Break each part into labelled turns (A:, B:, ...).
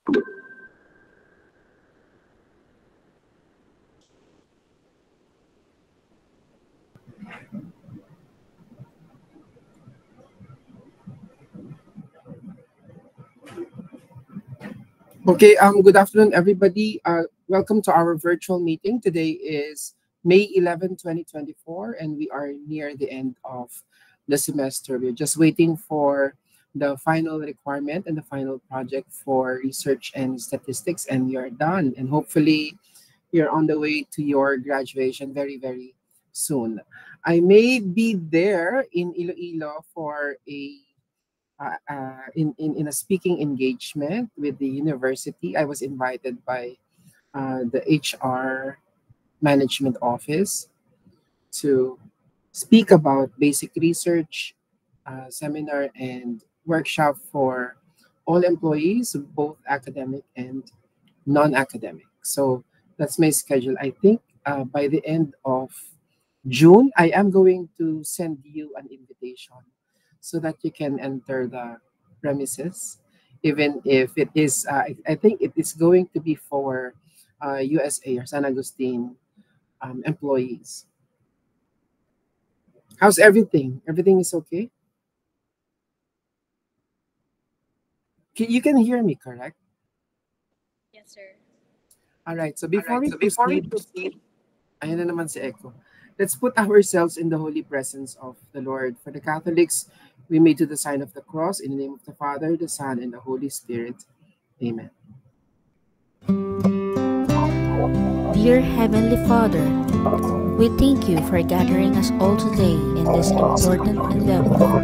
A: Okay, good afternoon, everybody. Welcome to our virtual meeting. Today is May 11, 2024, and we are near the end of the semester. We're just waiting for the final requirement and the final project for research and statistics, and we are done. And hopefully, you're on the way to your graduation very, very soon. I may be there in Iloilo for in a speaking engagement with the university. I was invited by the HR management office to speak about basic research seminar and workshop for all employees, both academic and non-academic. So that's my schedule. I think by the end of June, I am going to send you an invitation so that you can enter the premises, even if it is, I think it is going to be for USA or San Agustin employees. How's everything? Everything is okay? You can hear me, correct?
B: Yes, sir.
A: All right. So before we proceed, ayun na naman si Echo. Let's put ourselves in the holy presence of the Lord. For the Catholics, we may do the sign of the cross in the name of the Father, the Son, and the Holy Spirit. Amen.
C: Dear Heavenly Father, we thank you for gathering us all today in this important endeavor.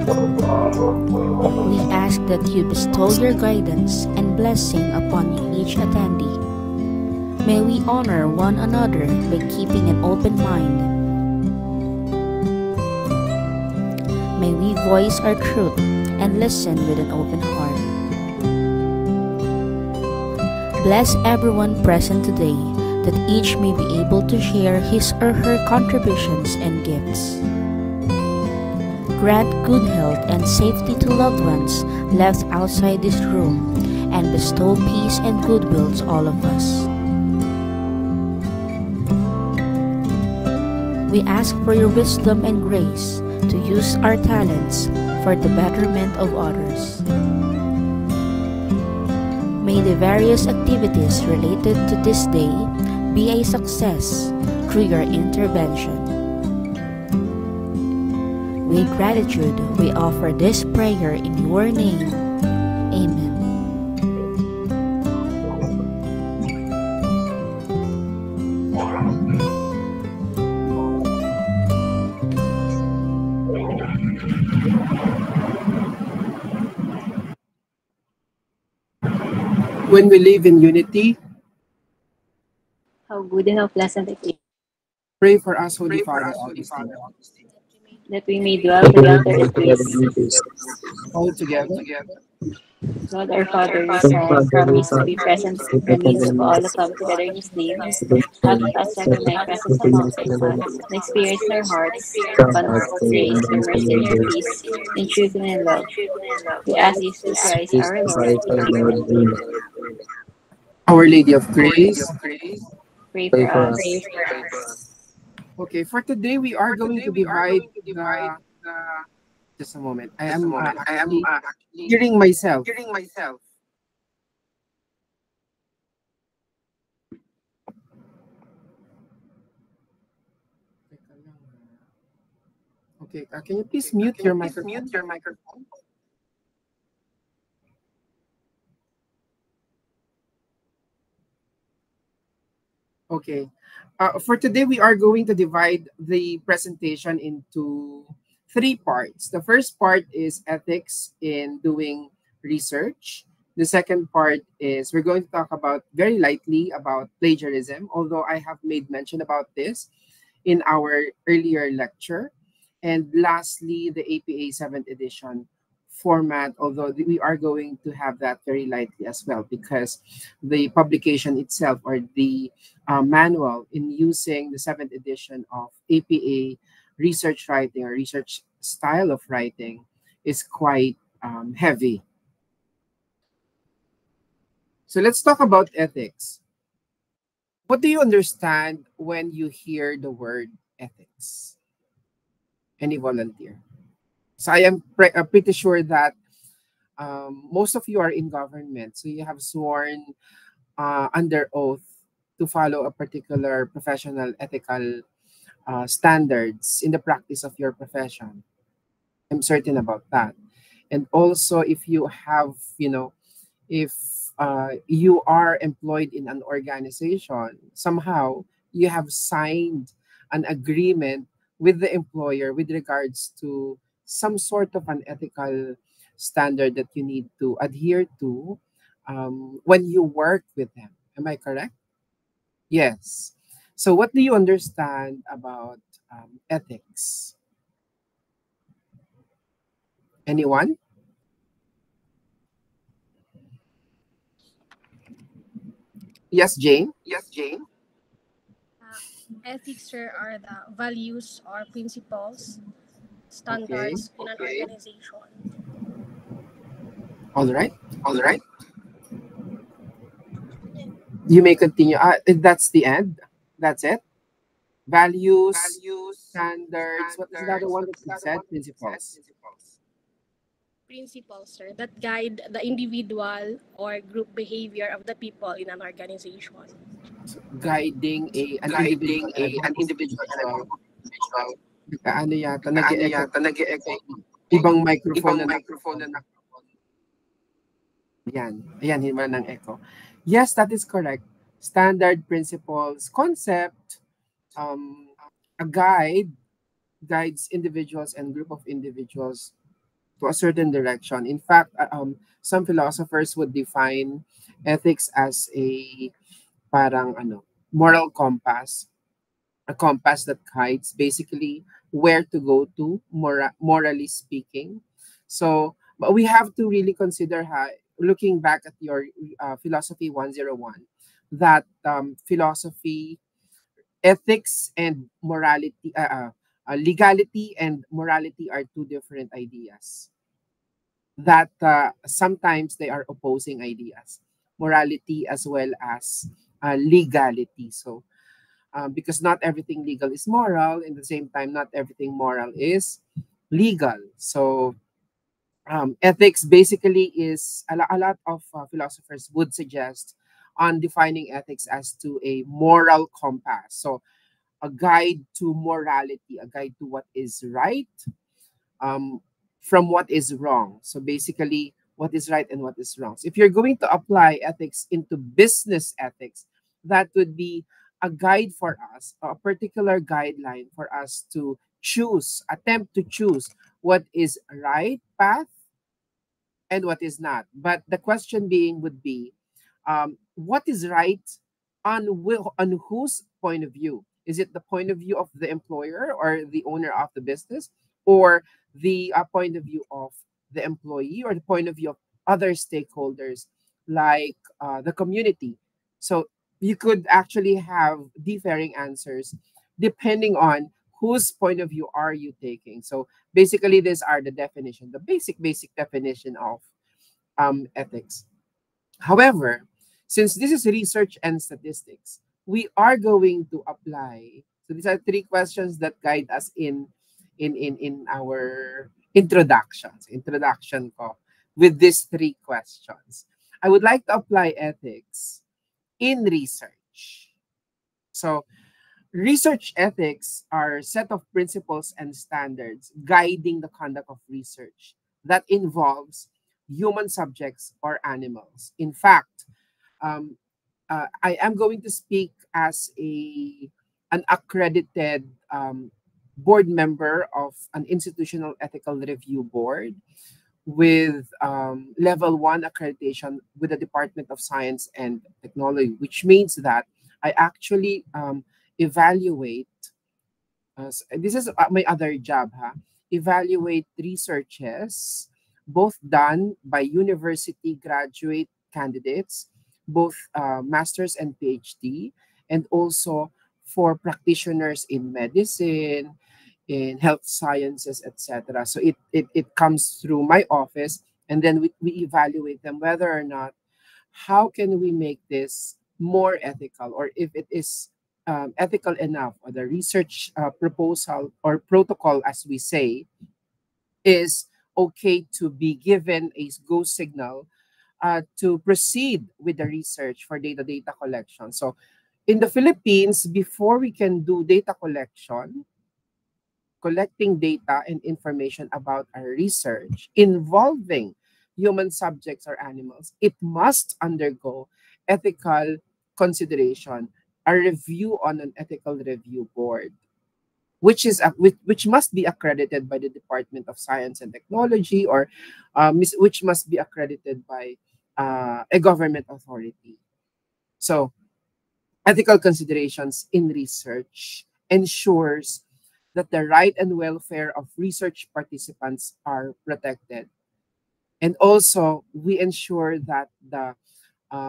C: We ask that you bestow your guidance and blessing upon each attendee. May we honor one another by keeping an open mind. May we voice our truth and listen with an open heart. Bless everyone present today, that each may be able to share his or her contributions and gifts. Grant good health and safety to loved ones left outside this room, and bestow peace and goodwill to all of us. We ask for your wisdom and grace to use our talents for the betterment of others. May the various activities related to this day be a success through your intervention. With gratitude, we offer this prayer in your name. Amen.
A: When we live in unity,
B: How good and how pleasant it is
A: pray for us, Holy Father Augustine.
B: that we may dwell together in peace.
A: All together.
B: God our Father, you said, promise to be present in the midst of all who come together in His name. Help us recognize presence amongst ourselves, and experience in our hearts, confidence, grace, your mercy, and your peace, in truth and in love. We ask this through Christ our Lord. Amen.
A: Our Lady of Grace.
B: Pray for us.
A: Okay, for today we are going to divide the. Just a moment. I am actually hearing myself. Okay, can you please mute your microphone? Okay. For today, we are going to divide the presentation into three parts. The first part is ethics in doing research. The second part is we're going to talk about very lightly about plagiarism, although I have made mention about this in our earlier lecture. And lastly, the APA 7th edition format, although we are going to have that very lightly as well, because the publication itself, or the manual in using the 7th edition of APA research writing or research style of writing is quite heavy. So let's talk about ethics. What do you understand when you hear the word ethics? Any volunteer? So I am pretty sure that most of you are in government, so you have sworn under oath to follow a particular professional ethical standards in the practice of your profession. I'm certain about that. And also, if you have, if you are employed in an organization, somehow you have signed an agreement with the employer with regards to some sort of an ethical standard that you need to adhere to when you work with them. Am I correct? Yes. So, what do you understand about ethics? Anyone? Yes, Jane?
D: Yes, Jane. Ethics, sir, are the values or principles,
A: Okay.
D: standards in an organization.
A: All right.
D: All right.
A: You may continue. That's the end. That's it. Values,
D: Values,
A: standards. What is the other
D: standards.
A: one
D: What
A: that
D: is
A: you
D: the other
A: said?
D: one that you said?
A: Principles.
D: Principles. Principles, sir, that guide the individual or group behavior of the people in an organization.
A: So, guiding an individual
D: Guiding
A: and a group
D: an
A: of
D: individual and a
A: individual.
D: group of individual.
A: Ano yata,
D: Ano
A: nag-e-echo.
D: yata, nag-e-echo.
A: Ibang microphone
D: Ibang
A: na
D: microphone na
A: Yan. Ayan, hima ng echo. Yes, that is correct. Standard principles, concept, um, a guide guides individuals and group of individuals to a certain direction. In fact, some philosophers would define ethics as a parang moral compass, a compass that guides basically where to go to, morally speaking. So, but we have to really consider, looking back at your philosophy 101, that philosophy, ethics, and morality, legality and morality are two different ideas. That sometimes they are opposing ideas, morality as well as legality. So, because not everything legal is moral, in the same time, not everything moral is legal. So, ethics basically is a lot of philosophers would suggest on defining ethics as to a moral compass. So, a guide to morality, a guide to what is right, um, from what is wrong. So basically, what is right and what is wrong. So if you're going to apply ethics into business ethics, that would be a guide for us, a particular guideline for us to choose, attempt to choose what is right path and what is not. But the question being would be, what is right on whose point of view? Is it the point of view of the employer or the owner of the business, or the point of view of the employee, or the point of view of other stakeholders like the community? So you could actually have differing answers depending on whose point of view are you taking. So basically, these are the definition, the basic definition of ethics. However, since this is research and statistics, we are going to apply. So these are three questions that guide us in our introduction ko with these three questions. I would like to apply ethics in research. So research ethics are a set of principles and standards guiding the conduct of research that involves human subjects or animals. In fact, um, I am going to speak as an accredited board member of an institutional ethical review board with level 1 accreditation with the Department of Science and Technology, which means that I actually evaluate, this is my other job, evaluate researches, both done by university graduate candidates, both master's and PhD, and also for practitioners in medicine, in health sciences, etc. So it comes through my office, and then we evaluate them whether or not how can we make this more ethical, or if it is ethical enough, or the research proposal or protocol, as we say, is okay to be given a go signal to proceed with the research for data collection. So in the Philippines, before we can do data collection, collecting data and information about our research involving human subjects or animals, it must undergo ethical consideration, a review on an ethical review board, which must be accredited by the Department of Science and Technology, or which must be accredited by a government authority. So ethical considerations in research ensures that the right and welfare of research participants are protected. And also, we ensure that the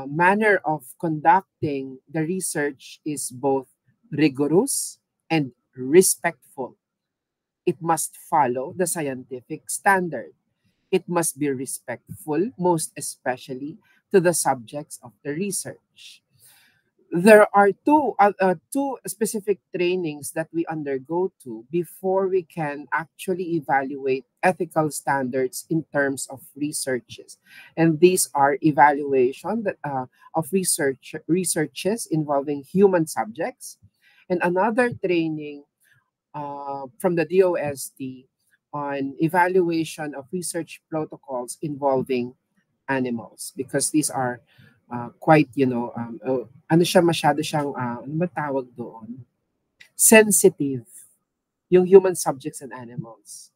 A: manner of conducting the research is both rigorous and respectful. It must follow the scientific standard. It must be respectful, most especially to the subjects of the research. There are two specific trainings that we undergo to before we can actually evaluate ethical standards in terms of researches, and these are evaluation of researches involving human subjects, and another training from the DOST on evaluation of research protocols involving animals, because these are quite, ano siya, masyado siyang, ano ba tawag doon? Sensitive, yung human subjects and animals.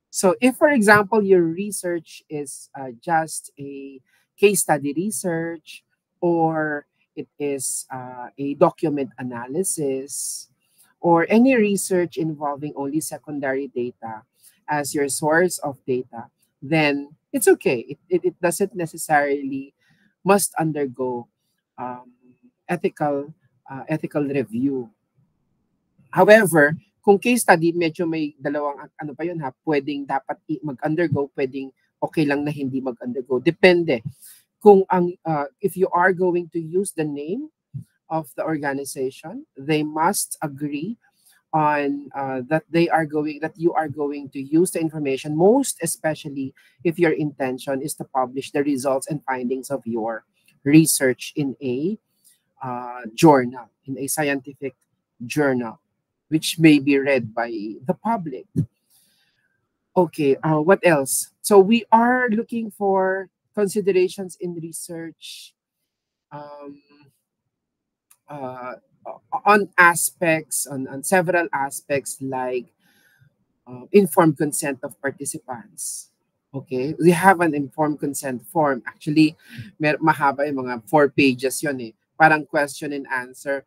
A: So if, for example, your research is just a case study research, or it is a document analysis, or any research involving only secondary data as your source of data, then it's okay. It doesn't necessarily must undergo um, ethical review. However, kung case study, medyo may dalawang, ano pa yun ha, pwedeng dapat mag-undergo, pwedeng okay lang na hindi mag-undergo. Depende. Kung if you are going to use the name of the organization, they must agree on that you are going to use the information, most especially if your intention is to publish the results and findings of your research in a journal, in a scientific journal, which may be read by the public. Okay, what else? So we are looking for considerations in research um, uh, on several aspects, like informed consent of participants. Okay, we have an informed consent form. Actually, mahaba yung mga 4 pages yun eh. Parang question and answer.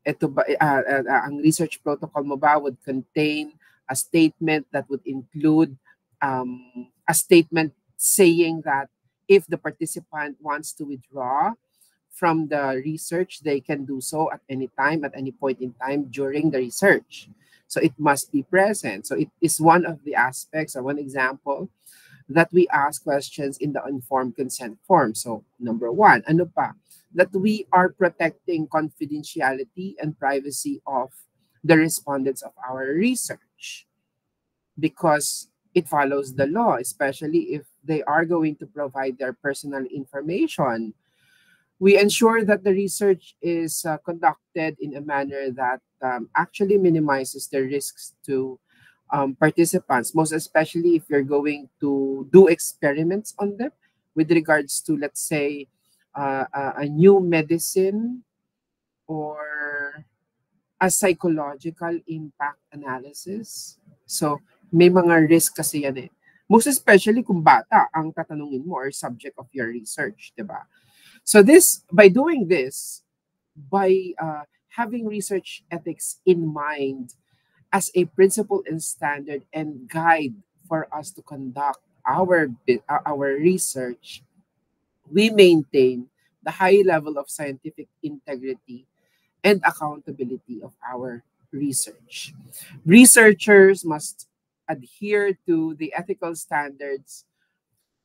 A: Ito ba, ang research protocol mo ba would contain a statement that would include a statement saying that if the participant wants to withdraw from the research, they can do so at any time, at any point in time during the research. So it must be present. So it is one of the aspects, or one example, that we ask questions in the informed consent form. So number 1, ano pa? That we are protecting confidentiality and privacy of the respondents of our research, because it follows the law, especially if they are going to provide their personal information. We ensure that the research is conducted in a manner that actually minimizes the risks to participants, most especially if you're going to do experiments on them with regards to, let's say, a new medicine or a psychological impact analysis. So, may mga risk kasi yan eh. Most especially kung bata ang tatanungin mo or subject of your research, di ba? So by doing this, by having research ethics in mind as a principle and standard and guide for us to conduct our research, we maintain the high level of scientific integrity and accountability of our research. Researchers must adhere to the ethical standards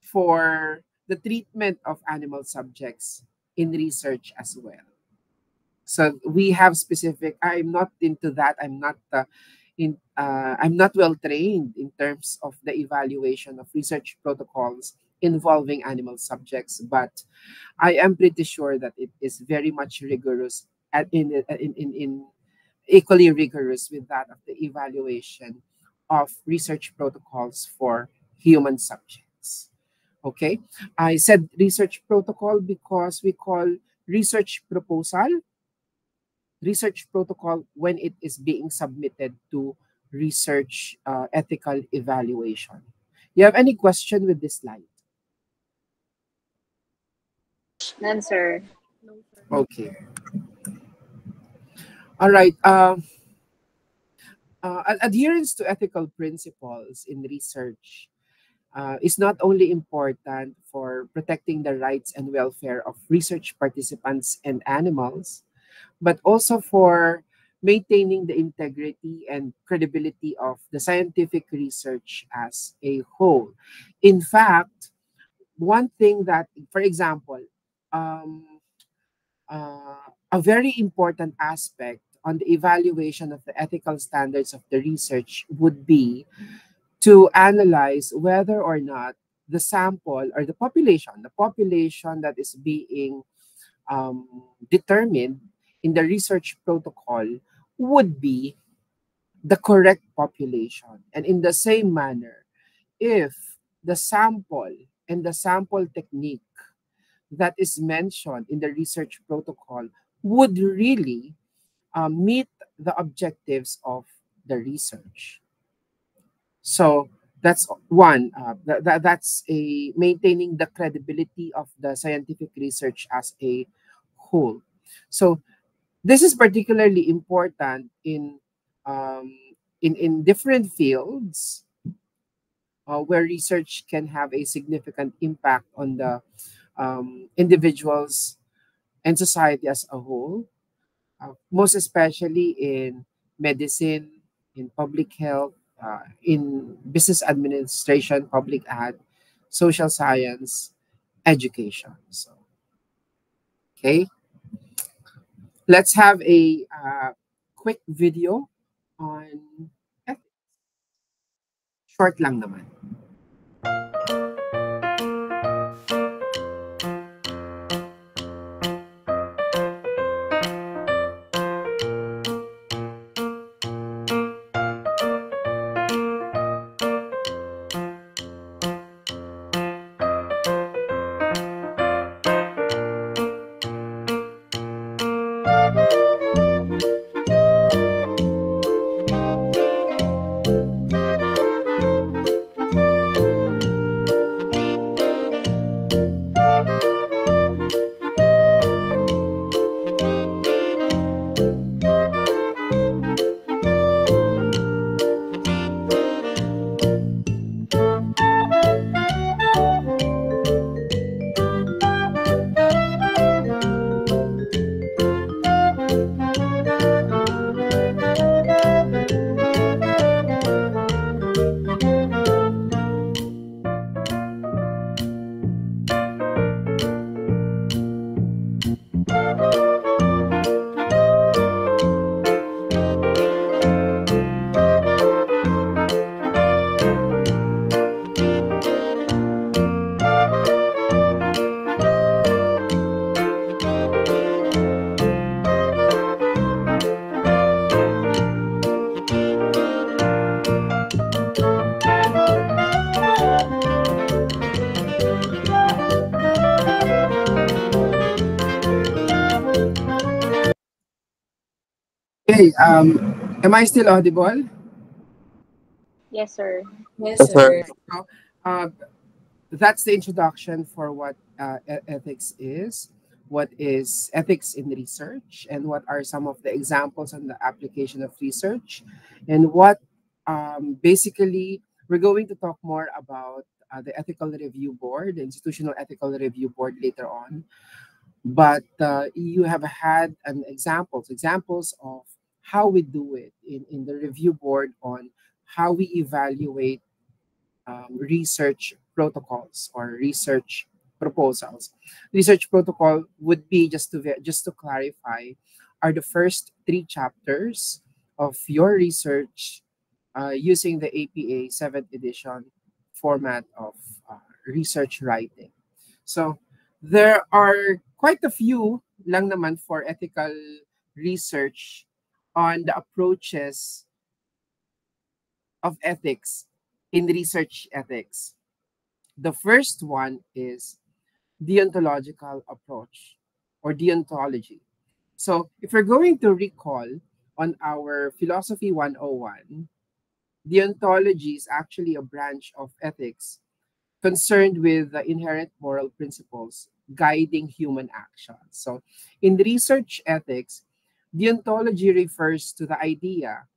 A: for the treatment of animal subjects in research as well. So we have specific. I'm not into that. I'm not well trained in terms of the evaluation of research protocols involving animal subjects, but I am pretty sure that it is very much rigorous and in equally rigorous with that of the evaluation of research protocols for human subjects. Okay, I said research protocol because we call research protocol when it is being submitted to research ethical evaluation. You have any question with this slide?
B: None, sir.
D: No, sir.
A: Okay. All right. Adherence to ethical principles in research is not only important for protecting the rights and welfare of research participants and animals, but also for maintaining the integrity and credibility of the scientific research as a whole. In fact, one thing that, for example, um, a very important aspect on the evaluation of the ethical standards of the research would be to analyze whether or not the sample or the population that is being determined in the research protocol would be the correct population. And in the same manner, if the sample and the sample technique that is mentioned in the research protocol would really meet the objectives of the research. So that's one. That's a maintaining the credibility of the scientific research as a whole. So this is particularly important um, in different fields where research can have a significant impact on the individuals and society as a whole, most especially in medicine, in public health, in business administration, public ad, social science, education. So, okay, let's have a quick video on ethics. Short lang naman. Okay, am I still audible?
B: Yes, sir.
E: Yes, sir.
A: So, that's the introduction for what ethics is, what is ethics in research, and what are some of the examples on the application of research, and what basically we're going to talk more about the ethical review board, the institutional ethical review board later on. But you have had examples of how we do it in the review board on how we evaluate research protocols or research proposals. Research protocol would be, just to clarify, are the first 3 chapters of your research using the APA 7th edition format of research writing. So there are quite a few lang naman for ethical research on the approaches of ethics in research ethics. The first one is deontological approach or deontology. So if we're going to recall on our Philosophy 101, deontology is actually a branch of ethics concerned with the inherent moral principles guiding human actions. So in research ethics, deontology refers to the idea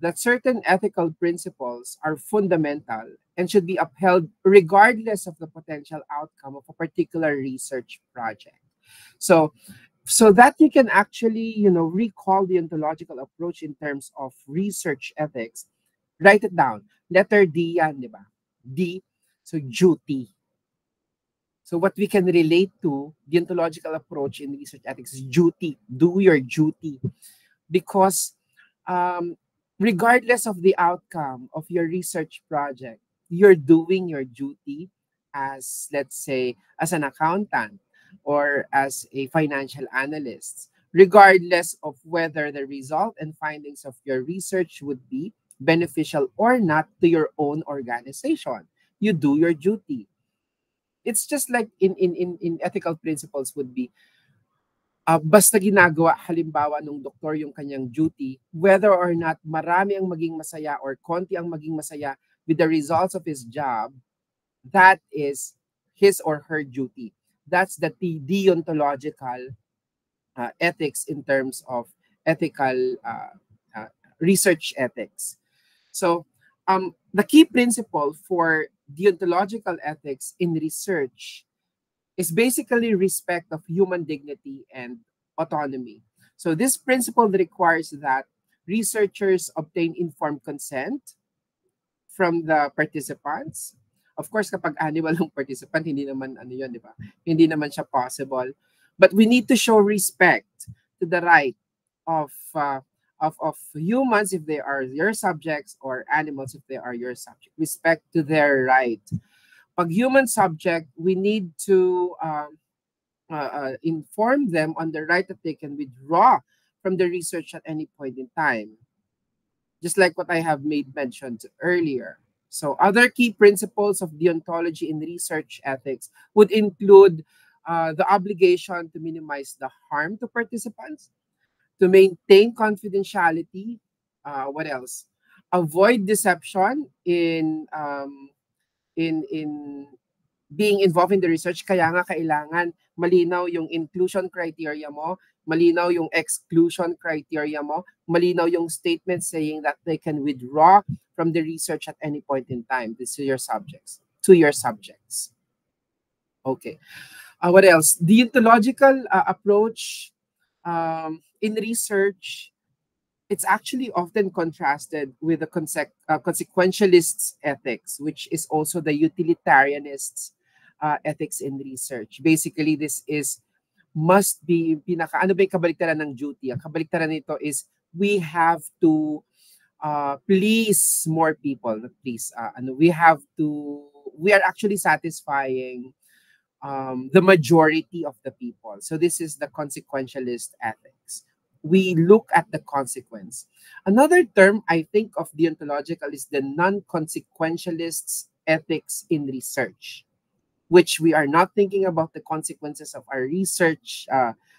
A: that certain ethical principles are fundamental and should be upheld regardless of the potential outcome of a particular research project. So so that you can actually, recall the ontological approach in terms of research ethics, write it down. Letter D yan, di ba? D, so duty. So what we can relate to the ontological approach in research ethics is duty. Do your duty. Because regardless of the outcome of your research project, you're doing your duty as, let's say, as an accountant or as a financial analyst, regardless of whether the result and findings of your research would be beneficial or not to your own organization. You do your duty. It's just like in ethical principles would be, basta ginagawa halimbawa nung doktor yung kanyang duty, whether or not marami ang maging masaya or konti ang maging masaya with the results of his job, that is his or her duty. That's the deontological ethics in terms of ethical research ethics. So the key principle for deontological ethics in research is basically respect of human dignity and autonomy. So this principle requires that researchers obtain informed consent from the participants. Of course, kapag animal ng participant, hindi naman ano yun, di ba? Hindi naman siya possible. But we need to show respect to the right of humans if they are your subjects, or animals if they are your subject. Respect to their right. Pag human subject, we need to inform them on the right that they can withdraw from the research at any point in time. Just like what I have made mentioned earlier. So other key principles of deontology in research ethics would include the obligation to minimize the harm to participants, to maintain confidentiality. What else? Avoid deception in being involved in the research. Kaya nga kailangan malinaw yung inclusion criteria mo, malinaw yung exclusion criteria mo, malinaw yung statement saying that they can withdraw from the research at any point in time. This is your subjects, to your subjects. Okay. What else? The ontological approach in research, it's actually often contrasted with the consequentialist ethics, which is also the utilitarianist ethics in research. Basically, this is must be ano ba yung kabaliktaran ng duty? Ang kabaliktaran nito is we have to please more people. Not please. We are actually satisfying the majority of the people. So this is the consequentialist ethics. We look at the consequence. Another term I think of deontological is the non-consequentialist ethics in research, which we are not thinking about the consequences of our research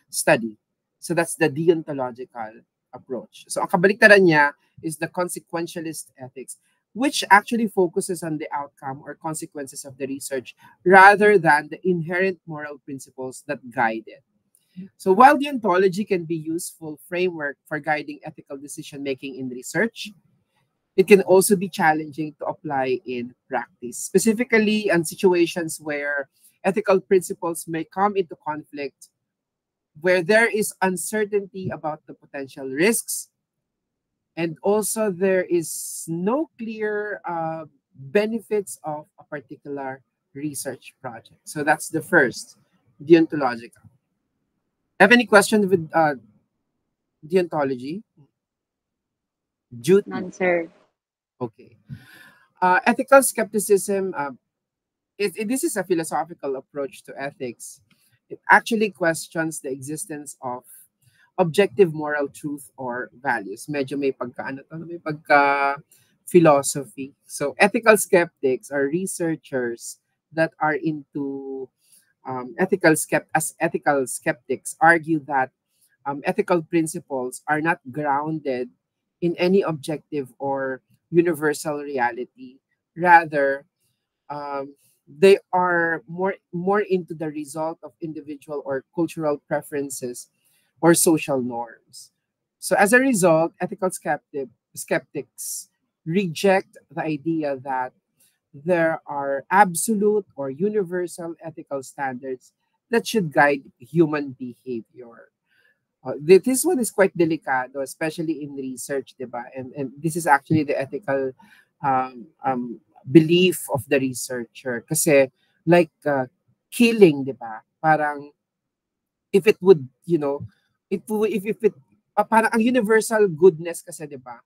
A: study. So that's the deontological approach. So ang kabaliktaran niya is the consequentialist ethics, which actually focuses on the outcome or consequences of the research rather than the inherent moral principles that guide it. So while deontology can be a useful framework for guiding ethical decision-making in research, it can also be challenging to apply in practice, specifically in situations where ethical principles may come into conflict, where there is uncertainty about the potential risks, and also there is no clear benefits of a particular research project. So that's the first, deontological. Have any questions with deontology? Duty.
B: None, sir.
A: Okay. Ethical skepticism, this is a philosophical approach to ethics. It actually questions the existence of objective moral truth or values. Medyo may pagka, ano to, may pagka philosophy. So ethical skeptics are researchers that are into ethical skeptics argue that ethical principles are not grounded in any objective or universal reality. Rather, they are more into the result of individual or cultural preferences or social norms. So as a result, skeptics reject the idea that there are absolute or universal ethical standards that should guide human behavior. This one is quite delicado, especially in research, diba? And this is actually the ethical belief of the researcher. Kasi like killing, diba? Parang if it would, if it, parang ang universal goodness kasi, diba?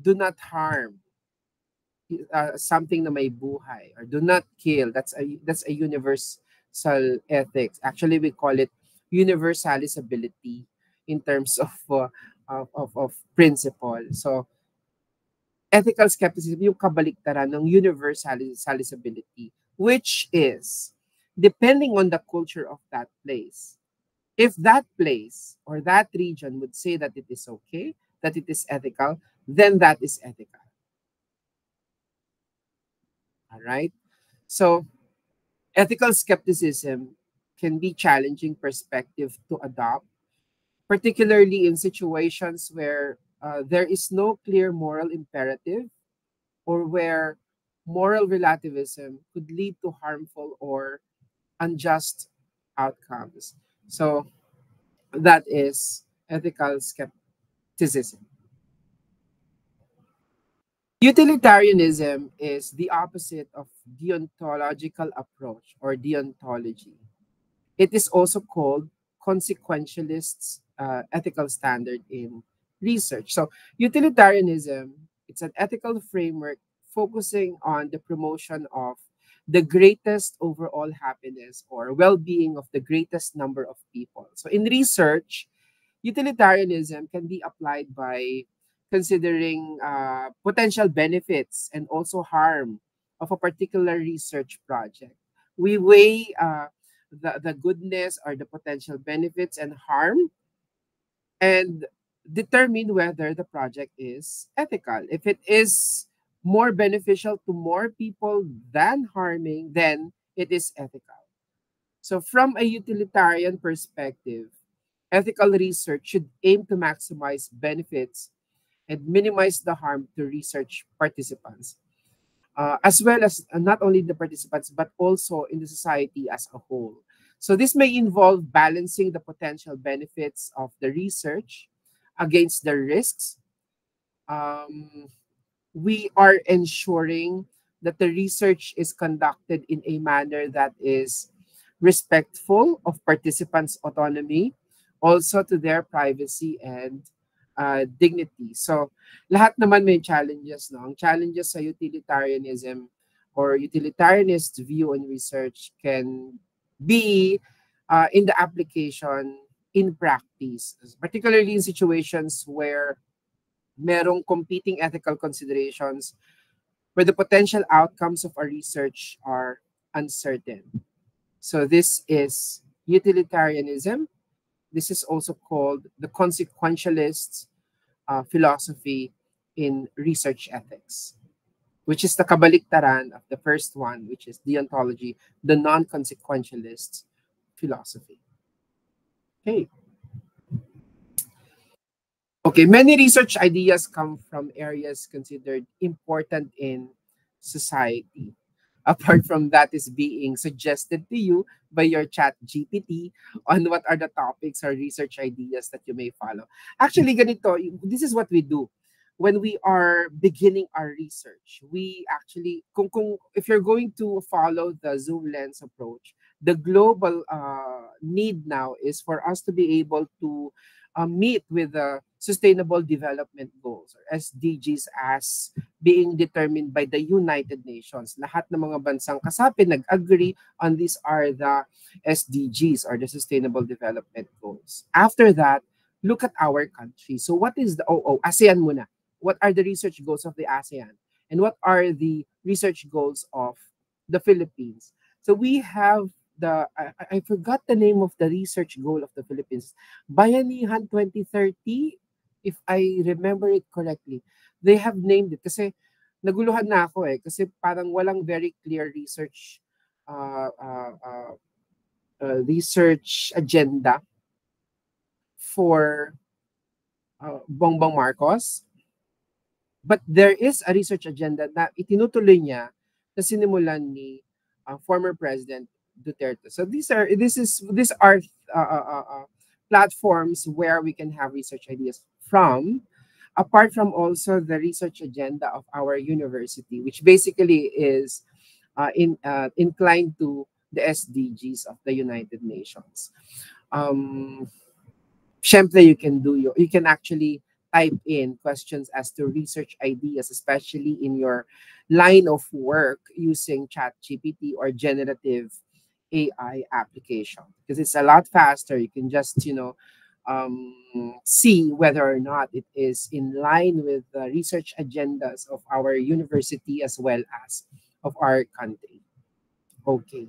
A: Do not harm something na may buhay, or do not kill. That's a universal ethics. Actually, we call it universalizability in terms of principle. So ethical skepticism yung kabaliktaran ng universalizability, which is depending on the culture of that place. If that place or that region would say that it is okay, that it is ethical, then that is ethical. All right. So ethical skepticism can be challenging perspective to adopt, particularly in situations where there is no clear moral imperative or where moral relativism could lead to harmful or unjust outcomes. So that is ethical skepticism. Utilitarianism is the opposite of deontological approach or deontology. It is also called consequentialist ethical standard in research. So utilitarianism, it's an ethical framework focusing on the promotion of the greatest overall happiness or well-being of the greatest number of people. So in research, utilitarianism can be applied by considering potential benefits and also harm of a particular research project. We weigh the goodness or the potential benefits and harm and determine whether the project is ethical. If it is more beneficial to more people than harming, then it is ethical. So from a utilitarian perspective, ethical research should aim to maximize benefits and minimize the harm to research participants, as well as not only the participants, but also in the society as a whole. So this may involve balancing the potential benefits of the research against the risks. We are ensuring that the research is conducted in a manner that is respectful of participants' autonomy, also to their privacy and dignity. So, lahat naman may challenges, no? Ang challenges sa utilitarianism or utilitarianist view on research can be in the application in practice, particularly in situations where merong competing ethical considerations where the potential outcomes of our research are uncertain. So this is utilitarianism. This is also called the consequentialist philosophy in research ethics, which is the kabaliktaran of the first one, which is deontology, the non-consequentialist philosophy. Okay. Okay, many research ideas come from areas considered important in society. Apart from that is being suggested to you by your chat GPT on what are the topics or research ideas that you may follow. Actually, ganito, this is what we do. when we are beginning our research, we actually, if you're going to follow the Zoom lens approach, the global need now is for us to be able to meet with the Sustainable Development Goals or SDGs as being determined by the United Nations. Lahat ng mga bansang kasapi nag-agree on these are the SDGs or the Sustainable Development Goals. After that, look at our country. So what is the ASEAN muna? What are the research goals of the ASEAN? And what are the research goals of the Philippines? So we have I forgot the name of the research goal of the Philippines. Bayanihan 2030, if I remember it correctly. They have named it kasi naguluhan na ako kasi parang walang very clear research research agenda for Bongbong Marcos. But there is a research agenda na itinutuloy niya na sinimulan ni former President Duterte. So these are platforms where we can have research ideas from, apart from also the research agenda of our university, which basically is inclined to the SDGs of the United Nations. Syempre, you can actually type in questions as to research ideas, especially in your line of work using ChatGPT or generative AI application, because it's a lot faster. You can just, see whether or not it is in line with the research agendas of our university as well as of our country. Okay.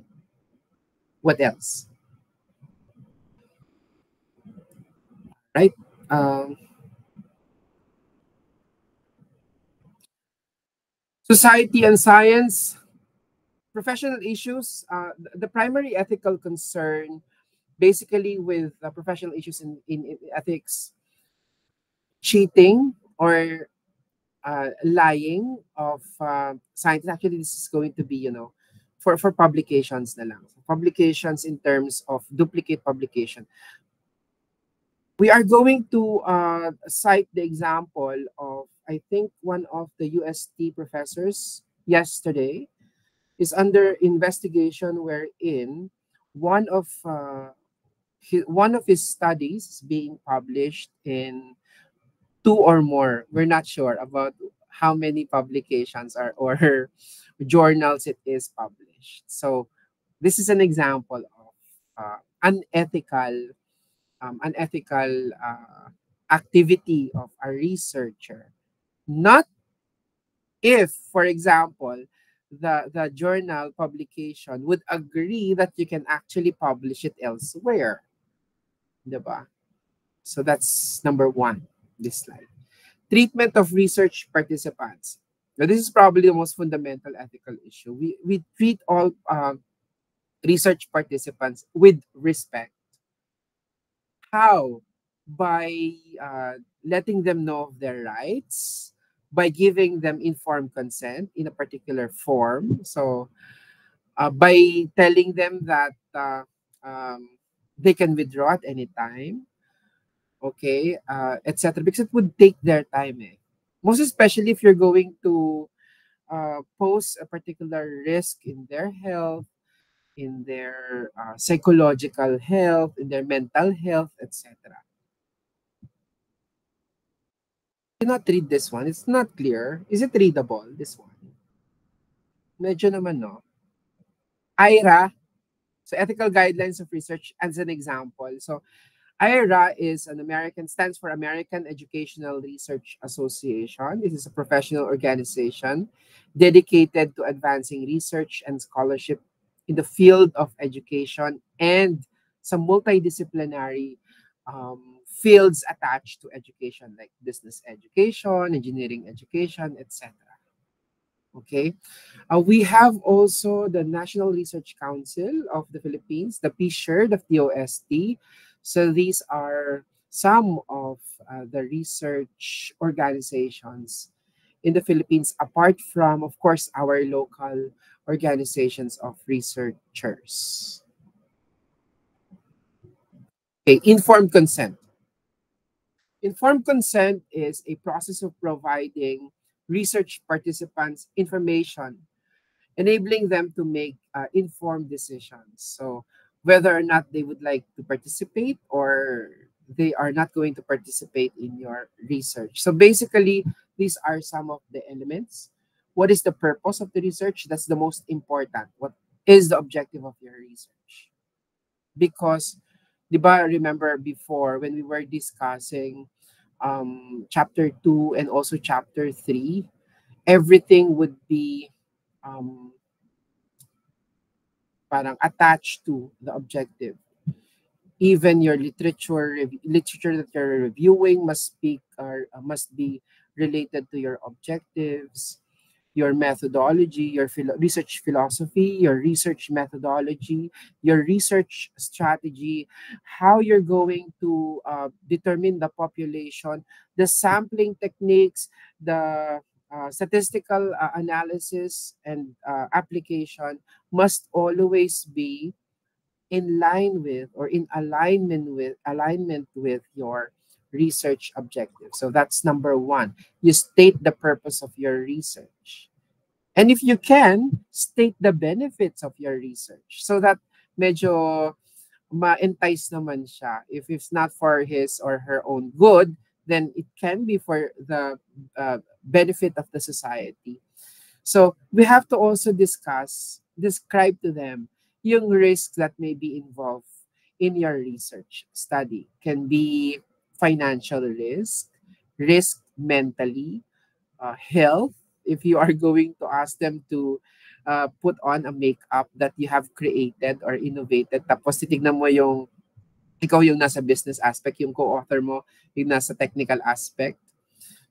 A: What else? Right? Society and science, professional issues. The primary ethical concern, basically with professional issues in ethics, cheating or lying of scientists. Actually, this is going to be, for publications na lang. Publications in terms of duplicate publication. We are going to cite the example of, I think, one of the UST professors yesterday is under investigation, wherein one of his studies is being published in 2 or more. We're not sure about how many publications or journals it is published. So this is an example of unethical activity of a researcher. Not if, for example, the journal publication would agree that you can actually publish it elsewhere. Diba? So that's number 1, this slide. Treatment of research participants. Now, this is probably the most fundamental ethical issue. We treat all research participants with respect. How? By letting them know of their rights, by giving them informed consent in a particular form. So by telling them that they can withdraw at any time, okay, etc. Because it would take their time. Most especially if you're going to pose a particular risk in their health, in their psychological health, in their mental health, etc. I cannot read this one. It's not clear. Is it readable, this one? Medyo naman, no? IRA, so Ethical Guidelines of Research, as an example. So IRA stands for American Educational Research Association. This is a professional organization dedicated to advancing research and scholarship in the field of education and some multidisciplinary fields attached to education, like business education, engineering education, etc. Okay. We have also the National Research Council of the Philippines, the PSHER, the TOST. So these are some of the research organizations in the Philippines, apart from, of course, our local organizations of researchers. Okay, informed consent. Informed consent is a process of providing research participants information, enabling them to make informed decisions. So whether or not they would like to participate or they are not going to participate in your research. So basically, these are some of the elements. What is the purpose of the research? That's the most important. What is the objective of your research? Because, di ba, remember before when we were discussing chapter 2 and also chapter 3, everything would be um, parang attached to the objective. Even your literature that you're reviewing must speak or must be related to your objectives, your methodology, your research philosophy, your research methodology, your research strategy, how you're going to determine the population, the sampling techniques, the statistical analysis and application must always be in line with or in alignment with your research objective. So that's number one. You state the purpose of your research. And if you can, state the benefits of your research so that medyo ma-entice naman siya. If it's not for his or her own good, then it can be for the benefit of the society. So we have to also describe to them yung risks that may be involved in your research study. Can be financial risk mentally, health, if you are going to ask them to put on a makeup that you have created or innovated, tapos titignan mo yung ikaw yung nasa business aspect, yung co-author mo yung nasa technical aspect.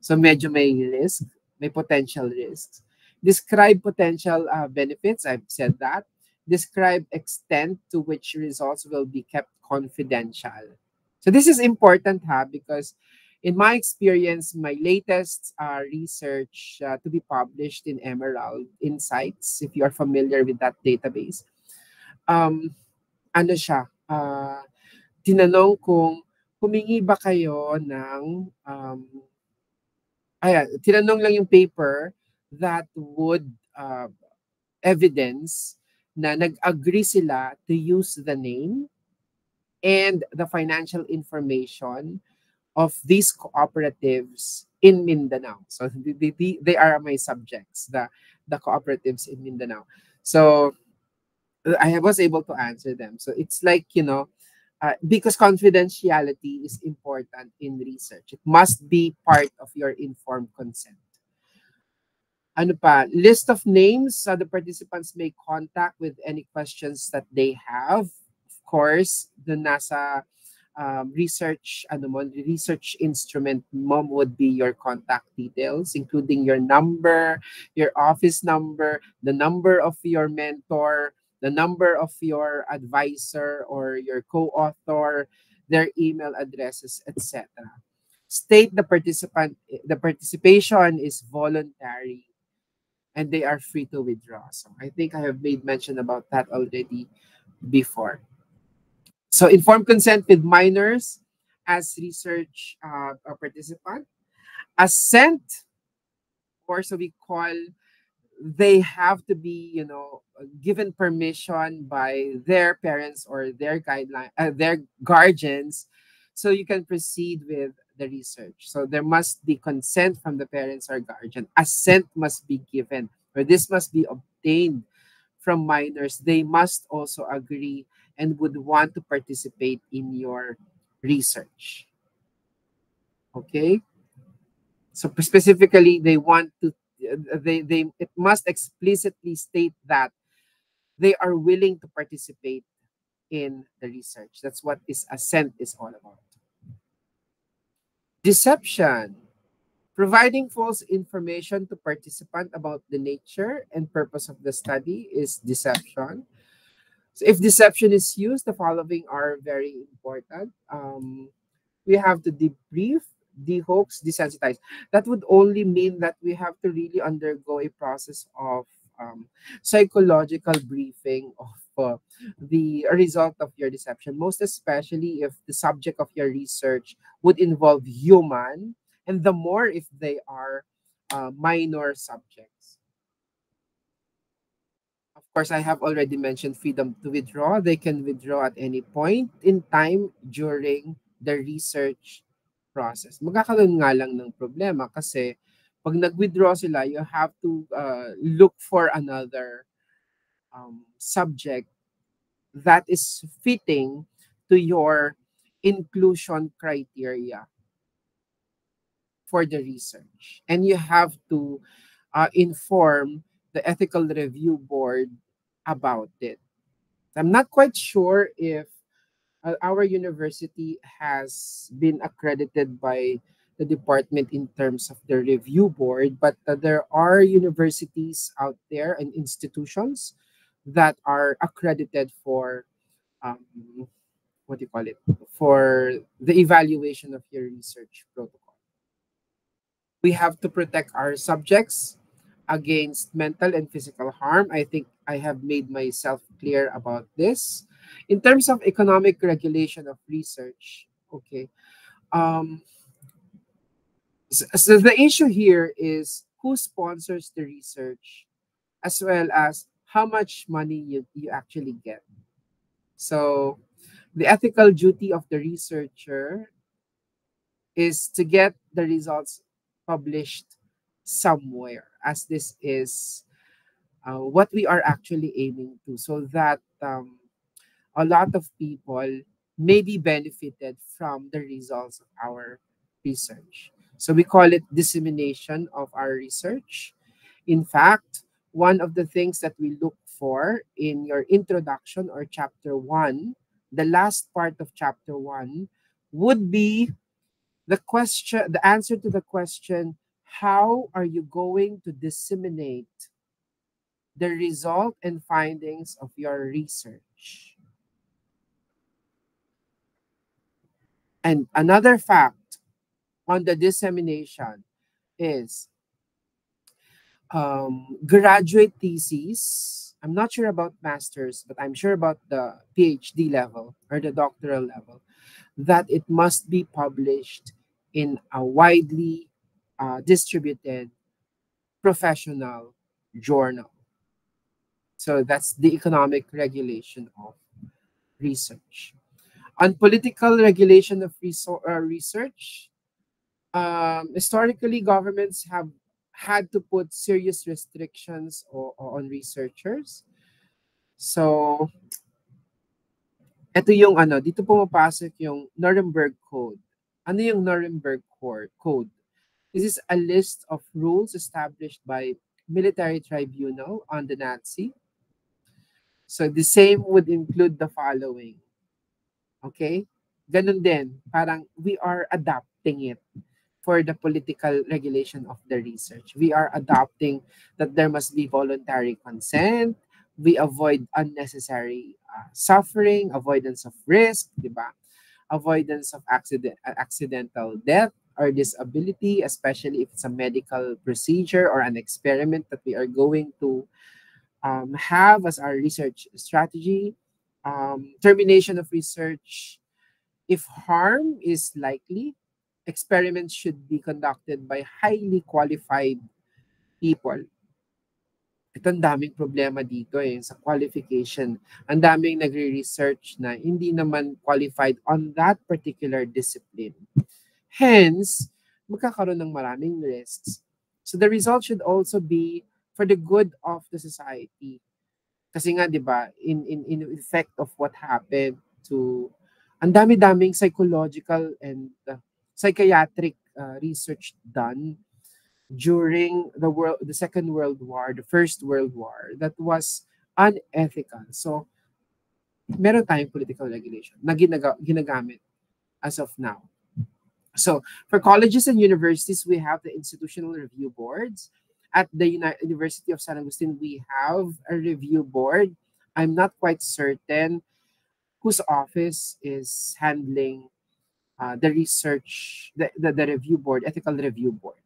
A: So medyo may risk, may potential risks. Describe potential benefits, I've said that. Describe extent to which results will be kept confidential. So this is important because in my experience, my latest research to be published in Emerald Insights, if you are familiar with that database, ano siya, tinanong kung humingi ba kayo ng, tinanong lang yung paper that would evidence na nag-agree sila to use the name and the financial information of these cooperatives in Mindanao. So they are my subjects, the cooperatives in Mindanao. So I was able to answer them. So it's like, because confidentiality is important in research. It must be part of your informed consent. Ano pa? List of names the participants may contact with any questions that they have. Of course, the NASA research instrument would be your contact details, including your number, your office number, the number of your mentor, the number of your advisor or your co-author, their email addresses, etc. State the participation is voluntary and they are free to withdraw. So I think I have made mention about that already before. So informed consent with minors as research participant. Assent, or so we call, they have to be, given permission by their parents or their their guardians, so you can proceed with the research. So there must be consent from the parents or guardian. Assent must be given, or this must be obtained from minors. They must also agree and would want to participate in your research. Okay? So specifically, they want to, it must explicitly state that they are willing to participate in the research. That's what this assent is all about. Deception. Providing false information to participant about the nature and purpose of the study is deception. So if deception is used, the following are very important. We have to debrief, de-hoax, desensitize. That would only mean that we have to really undergo a process of psychological briefing of the result of your deception, most especially if the subject of your research would involve human, and the more if they are minor subjects. Of course, I have already mentioned freedom to withdraw. They can withdraw at any point in time during the research process. Magkakaroon nga lang ng problema kasi pag nag-withdraw sila, you have to look for another subject that is fitting to your inclusion criteria for the research. And you have to inform the ethical review board about it. I'm not quite sure if our university has been accredited by the department in terms of the review board, but there are universities out there and institutions that are accredited for um, what do you call it, for the evaluation of your research protocol. We have to protect our subjects against mental and physical harm. I think I have made myself clear about this. In terms of economic regulation of research, okay, um, so the issue here is who sponsors the research as well as how much money you actually get. So the ethical duty of the researcher is to get the results published somewhere, as this is what we are actually aiming to, so that a lot of people may be benefited from the results of our research. So we call it dissemination of our research. In fact, one of the things that we look for in your introduction or chapter 1, the last part of chapter 1 would be the answer to the question, how are you going to disseminate the result and findings of your research? And another fact on the dissemination is graduate theses. I'm not sure about master's, but I'm sure about the PhD level or the doctoral level, that it must be published in a widely distributed professional journal. So that's the economic regulation of research. On political regulation of research, historically, governments have had to put serious restrictions on researchers. So, ito yung dito pumapasok yung Nuremberg Code. Ano yung Nuremberg Code? This is a list of rules established by military tribunal on the Nazi. So the same would include the following. Okay? Ganun din. Parang we are adapting it for the political regulation of the research. We are adopting that there must be voluntary consent. We avoid unnecessary suffering, avoidance of risk, diba? Avoidance of accidental death or disability, especially if it's a medical procedure or an experiment that we are going to have as our research strategy. Termination of research. If harm is likely, experiments should be conducted by highly qualified people. Ito ang daming problema dito sa qualification. Ang daming nagre-research na hindi naman qualified on that particular discipline. Hence, magkakaroon ng maraming risks. So the result should also be for the good of the society. Kasi nga, di ba, in effect of what happened to ang dami-daming psychological and psychiatric research done during the Second World War, the First World War, that was unethical. So, meron tayong political regulation na ginagamit as of now. So, for colleges and universities, we have the institutional review boards. At the University of San Agustin, we have a review board. I'm not quite certain whose office is handling the research, the review board, ethical review board.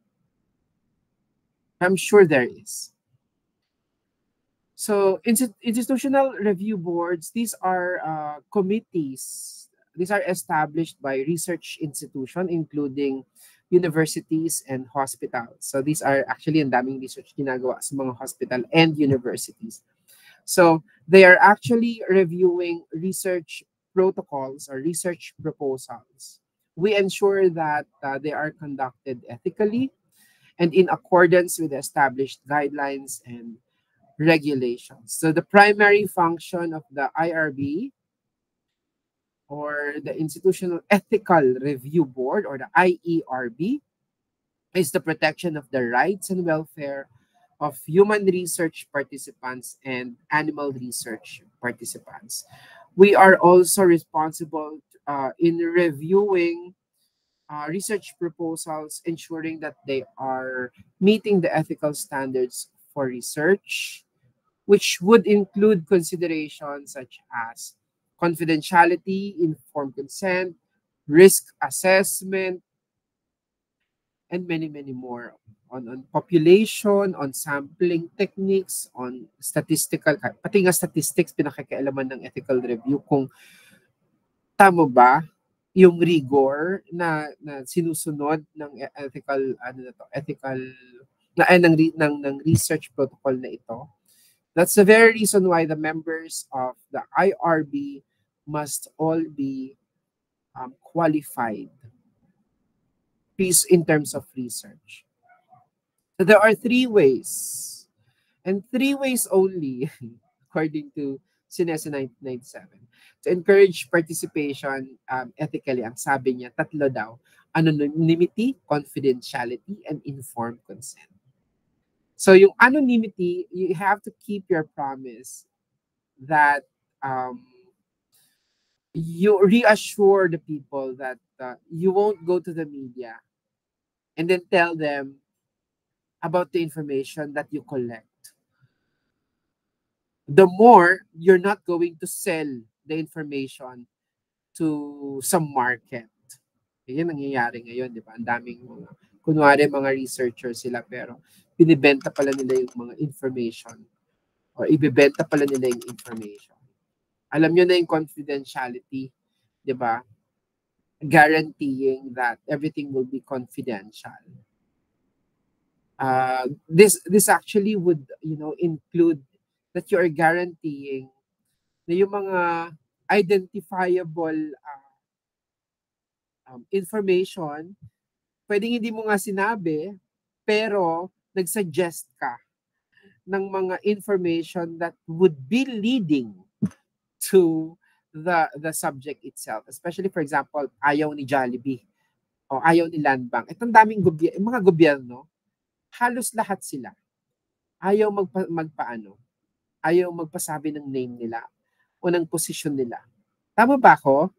A: I'm sure there is. So institutional review boards, these are committees. These are established by research institution, including universities and hospitals. So these are actually ang daming research ginagawa sa mga hospital and universities. So they are actually reviewing research protocols or research proposals. We ensure that they are conducted ethically and in accordance with the established guidelines and regulations. So the primary function of the IRB, or the Institutional Ethical Review Board, or the IERB, is the protection of the rights and welfare of human research participants and animal research participants. We are also responsible in reviewing research proposals, ensuring that they are meeting the ethical standards for research, which would include considerations such as confidentiality, informed consent, risk assessment, and many, many more on population, on sampling techniques, on statistical, pati nga statistics, pinakakialaman ng ethical review kung tama ba yung rigor na sinusunod ng ethical ethical ng research protocol na ito. That's the very reason why the members of the IRB must all be qualified in terms of research. So there are 3 ways, and 3 ways only, according to SINESA 1997, to encourage participation ethically. Ang sabi niya, 3 daw: anonymity, confidentiality, and informed consent. So yung anonymity, you have to keep your promise that you reassure the people that you won't go to the media and then tell them about the information that you collect. The more, you're not going to sell the information to some market. Yan nangyayari ngayon, di ba? Ang daming mga, kunwari mga researchers sila, pero binibenta pala nila yung mga information or ibibenta pala nila yung information. Alam nyo na yung confidentiality, di ba? Guaranteeing that everything will be confidential. This actually would, include that you are guaranteeing na yung mga identifiable information, pwedeng hindi mo nga sinabi, pero nag-suggest ka ng mga information that would be leading to the subject itself. Especially, for example, ayaw ni Jollibee o ayaw ni Land Bank. Itong daming mga gobyerno, halos lahat sila ayaw ayaw magpasabi ng name nila o ng posisyon nila. Tama ba ako?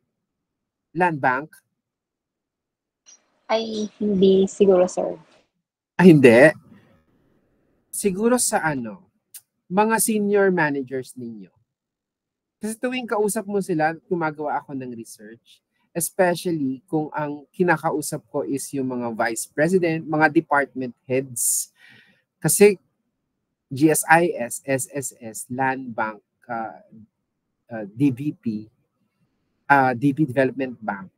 A: Land Bank?
B: Ay, hindi siguro, sir.
A: Hindi. Siguro sa mga senior managers ninyo. Kasi tuwing kausap mo sila, gumagawa ako ng research. Especially kung ang kinakausap ko is yung mga vice president, mga department heads. Kasi GSIS, SSS, Land Bank, DBP, DB Development Bank,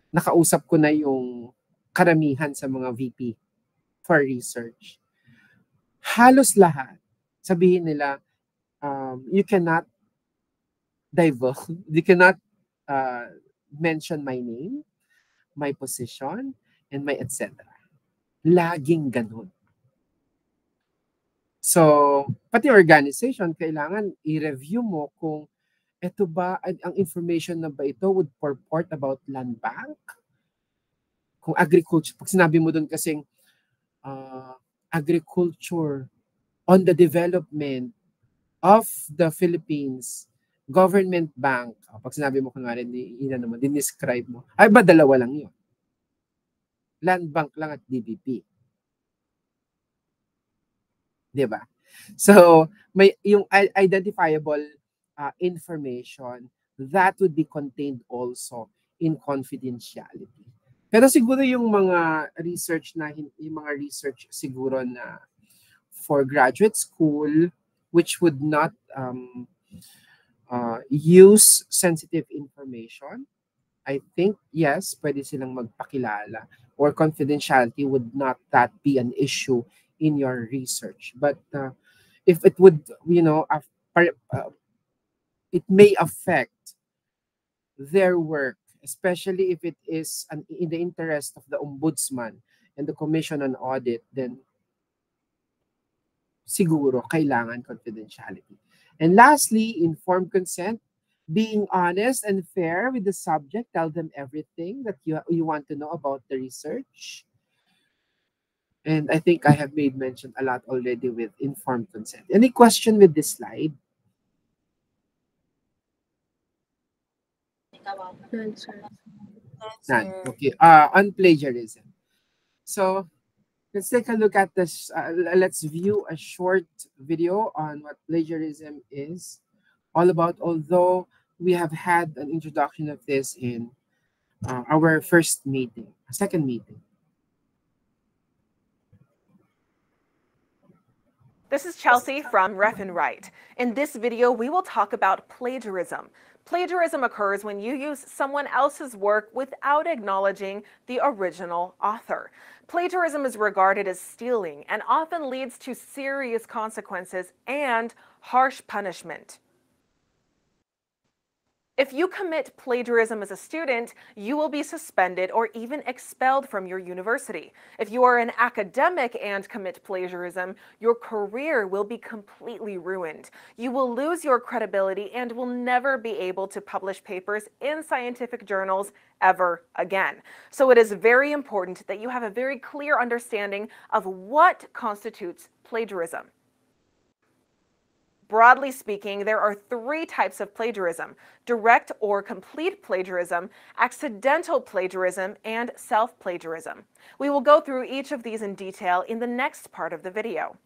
A: nakausap ko na yung karamihan sa mga VP for research. Halos lahat, sabihin nila, you cannot divulge, you cannot mention my name, my position, and my etc. Laging ganun. So, pati organization, kailangan i-review mo kung ito ba, ang information na ba ito would purport about land bank? Kung agriculture, pag sinabi mo doon kasing agriculture on the development of the Philippines Government Bank, pag sinabi mo kunwari, dinescribe mo, ay ba dalawa lang yun? Land Bank lang at DBP. Diba? So, may yung identifiable information that would be contained also in confidentiality. Pero siguro yung mga research siguro na for graduate school which would not use sensitive information, I think, yes, pwede silang magpakilala, or confidentiality would not that be an issue in your research. But if it would, it may affect their work, especially if it is in the interest of the ombudsman and the Commission on Audit, then siguro kailangan confidentiality. And lastly, informed consent, being honest and fair with the subject. Tell them everything that you want to know about the research. And I think I have made mention a lot already with informed consent. Any question with this slide?
D: None, sir.
A: None. Okay. On plagiarism. So let's take a look at this. Let's view a short video on what plagiarism is all about, although we have had an introduction of this in our second meeting.
E: This is Chelsea from Ref and Write. In this video, we will talk about plagiarism. Plagiarism occurs when you use someone else's work without acknowledging the original author. Plagiarism is regarded as stealing and often leads to serious consequences and harsh punishment. If you commit plagiarism as a student, you will be suspended or even expelled from your university. If you are an academic and commit plagiarism, your career will be completely ruined. You will lose your credibility and will never be able to publish papers in scientific journals ever again. So it is very important that you have a very clear understanding of what constitutes plagiarism. Broadly speaking, there are three types of plagiarism: direct or complete plagiarism, accidental plagiarism, and self-plagiarism. We will go through each of these in detail in the next part of the video.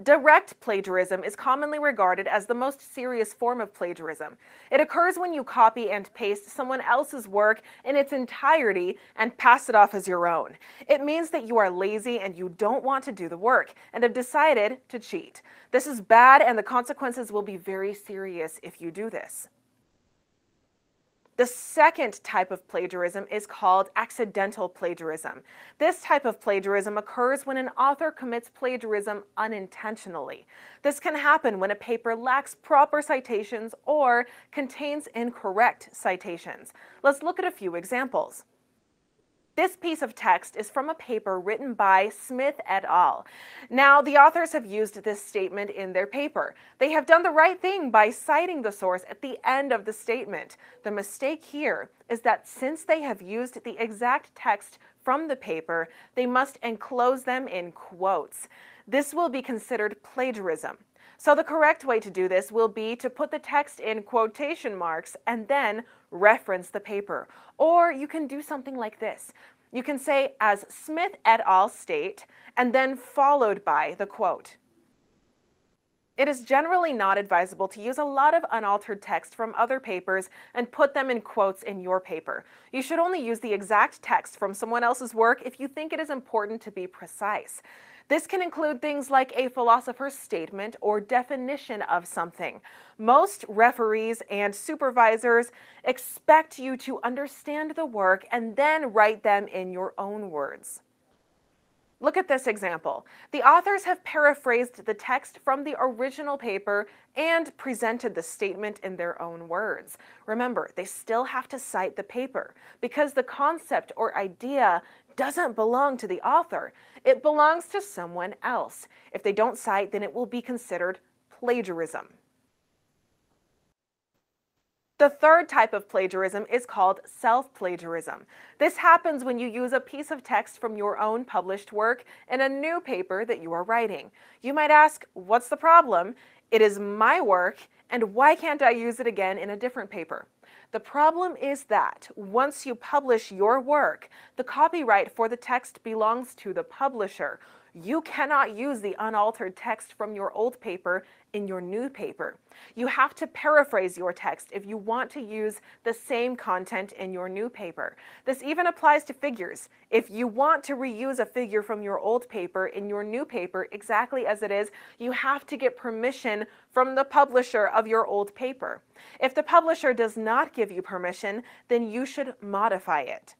E: Direct plagiarism is commonly regarded as the most serious form of plagiarism. It occurs when you copy and paste someone else's work in its entirety and pass it off as your own. It means that you are lazy and you don't want to do the work and have decided to cheat. This is bad, and the consequences will be very serious if you do this. The second type of plagiarism is called accidental plagiarism. This type of plagiarism occurs when an author commits plagiarism unintentionally. This can happen when a paper lacks proper citations or contains incorrect citations. Let's look at a few examples. This piece of text is from a paper written by Smith et al. Now, the authors have used this statement in their paper. They have done the right thing by citing the source at the end of the statement. The mistake here is that since they have used the exact text from the paper, they must enclose them in quotes. This will be considered plagiarism. So the correct way to do this will be to put the text in quotation marks and then reference the paper. Or you can do something like this. You can say, as Smith et al. State, and then followed by the quote. It is generally not advisable to use a lot of unaltered text from other papers and put them in quotes in your paper. You should only use the exact text from someone else's work if you think it is important to be precise. This can include things like a philosopher's statement or definition of something. Most referees and supervisors expect you to understand the work and then write them in your own words. Look at this example. The authors have paraphrased the text from the original paper and presented the statement in their own words. Remember, they still have to cite the paper because the concept or idea doesn't belong to the author. It belongs to someone else. If they don't cite, then it will be considered plagiarism. The third type of plagiarism is called self-plagiarism. This happens when you use a piece of text from your own published work in a new paper that you are writing. You might ask, what's the problem? It is my work, and why can't I use it again in a different paper? The problem is that once you publish your work, the copyright for the text belongs to the publisher. You cannot use the unaltered text from your old paper in your new paper. You have to paraphrase your text if you want to use the same content in your new paper. This even applies to figures. If you want to reuse a figure from your old paper in your new paper exactly as it is, you have to get permission from the publisher of your old paper. If the publisher does not give you permission, then you should modify it.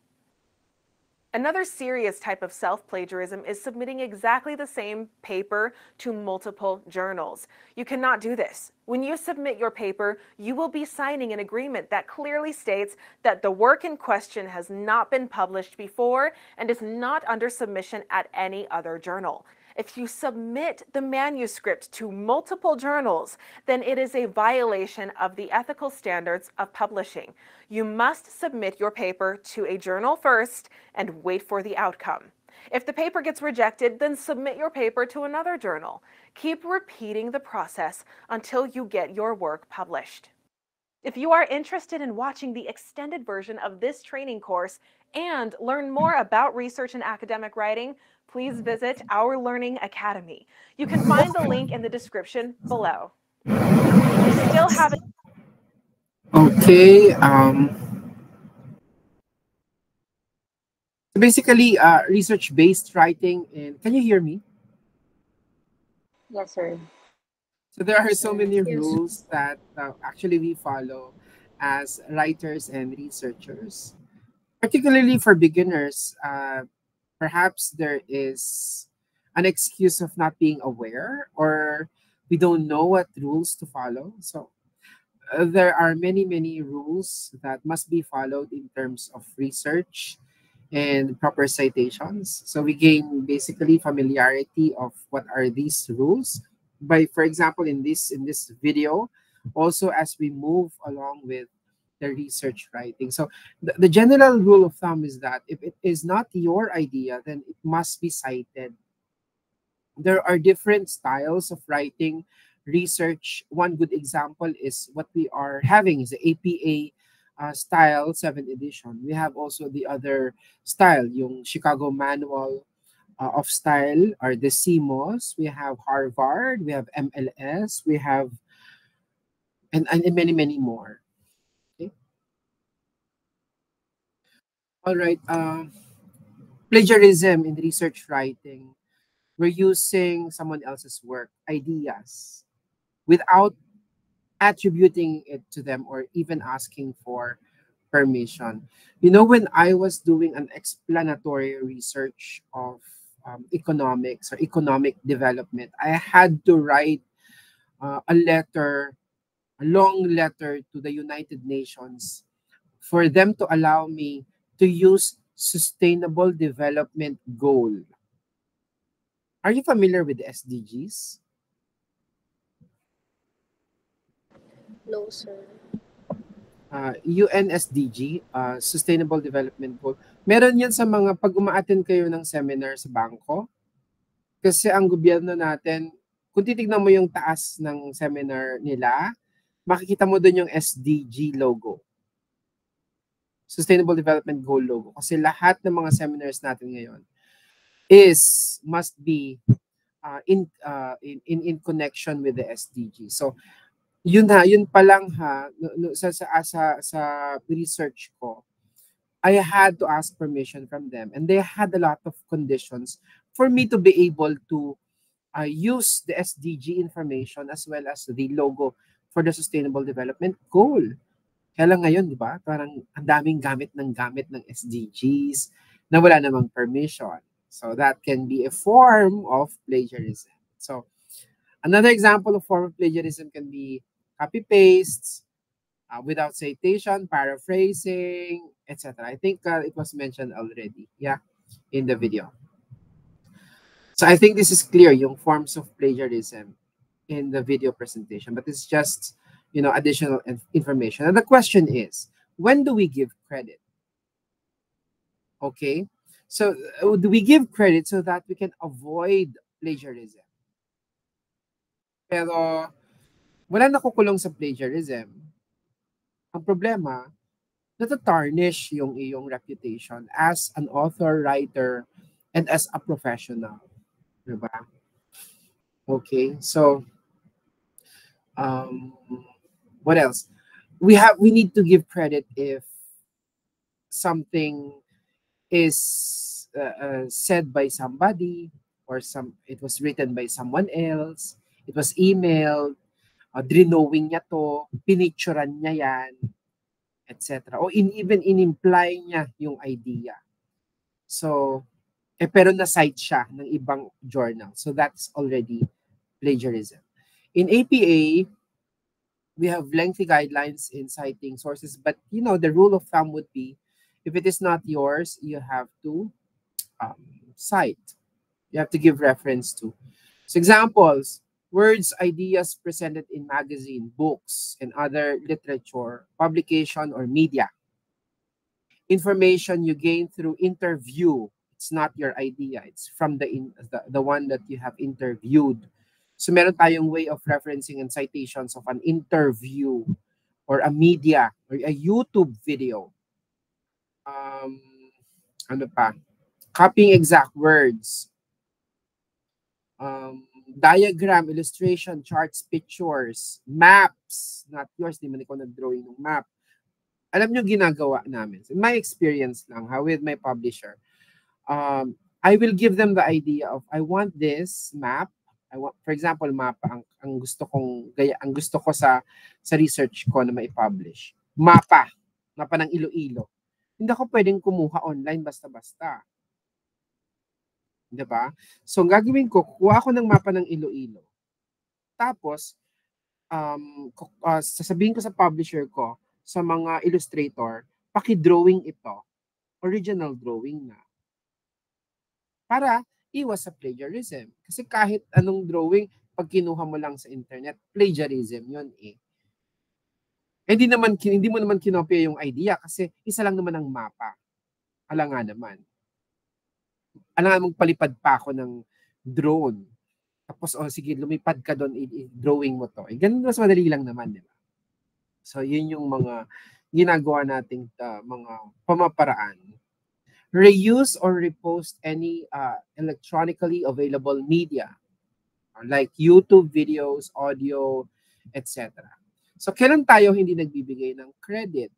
E: Another serious type of self-plagiarism is submitting exactly the same paper to multiple journals. You cannot do this. When you submit your paper, you will be signing an agreement that clearly states that the work in question has not been published before and is not under submission at any other journal. If you submit the manuscript to multiple journals, then it is a violation of the ethical standards of publishing. You must submit your paper to a journal first and wait for the outcome. If the paper gets rejected, then submit your paper to another journal. Keep repeating the process until you get your work published. If you are interested in watching the extended version of this training course and learn more about research and academic writing, please visit Our Learning Academy. You can find the link in the description below. If you still haven't...
A: Okay. So basically, research-based writing. And can you hear me?
B: Yes, sir.
A: So there are so many
D: Yes.
A: rules that actually we follow as writers and researchers, particularly for beginners. Perhaps there is an excuse of not being aware, or we don't know what rules to follow. So there are many rules that must be followed in terms of research and proper citations. So we gain basically familiarity of what are these rules by, for example, in this video, also as we move along with the research writing. So the general rule of thumb is that if it is not your idea, then it must be cited. There are different styles of writing research. One good example is what we are having is the APA style 7th edition. We have also the other style, yung Chicago Manual of Style, or the CMOS. We have Harvard, we have MLS, we have and many more. Okay. All right. Plagiarism in research writing. We're using someone else's work, ideas, without attributing it to them or even asking for permission. You know, when I was doing an explanatory research of economics or economic development, I had to write a long letter to the United Nations for them to allow me to use Sustainable Development Goal. Are you familiar with the SDGs?
D: No, sir.
A: UNSDG, Sustainable Development Goal. Meron yan sa mga pag uma-attend kayo ng seminar sa bangko. Kasi ang gobyerno natin, kung titignan mo yung taas ng seminar nila, makikita mo doon yung SDG logo. Sustainable Development Goal logo. Kasi lahat ng mga seminars natin ngayon must be in connection with the SDG. So, yun pa lang sa research ko, I had to ask permission from them, and they had a lot of conditions for me to be able to use the SDG information as well as the logo for the Sustainable Development Goal. Kaya lang ngayon, di ba, parang ang daming gamit ng SDGs na wala namang permission. So that can be a form of plagiarism. So another example of form of plagiarism can be copy-pastes without citation, paraphrasing, etc. I think it was mentioned already, in the video. So I think this is clear, yung forms of plagiarism in the video presentation, but it's just, additional information. And the question is, when do we give credit? Okay, so do we give credit so that we can avoid plagiarism? Pero wala nakukulong sa plagiarism. Ang problema, natatarnish yung iyong reputation as an author, writer, and as a professional. Diba? Okay, so what else? We need to give credit if something is said by somebody, or it was written by someone else, it was emailed, drinowing niya to, pinicturean niya yan, etc. O even in-imply niya yung idea. So, pero na-cite siya ng ibang journal. So that's already plagiarism. In APA, we have lengthy guidelines in citing sources, but the rule of thumb would be, if it is not yours, you have to cite. You have to give reference to. So examples: words, ideas presented in magazine, books, and other literature, publication, or media. Information you gain through interview. It's not your idea. It's from the one that you have interviewed. So meron tayong way of referencing and citations of an interview, or a media, or a YouTube video. Ano pa? Copying exact words. Diagram, illustration, charts, pictures, maps. Not yours, di man ikaw nag-drawing ng map. Alam nyo ginagawa namin. In my experience lang, with my publisher, I will give them the idea of, I want this map. For example, mapa ang gusto ko sa research ko na mai-publish. Mapa ng Iloilo. Hindi ako pwedeng kumuha online basta-basta. Diba? So, ang gagawin ko, kuha ako ng mapa ng Iloilo. Tapos, sasabihin ko sa publisher ko, sa mga illustrator, paki-drawing ito. Original drawing na. Para iwas sa plagiarism. Kasi kahit anong drawing, pag kinuha mo lang sa internet, plagiarism yun eh. Hindi mo naman kinopya yung idea kasi isa lang naman ang mapa. Alangan mong palipad pa ako ng drone. Tapos, sige, lumipad ka doon, drawing mo to. Ganun, mas madali lang naman, di ba? So, yun yung mga ginagawa nating mga pamaparaan. Reuse or repost any electronically available media, like YouTube videos, audio, etc. So, kailan tayo hindi nagbibigay ng credit?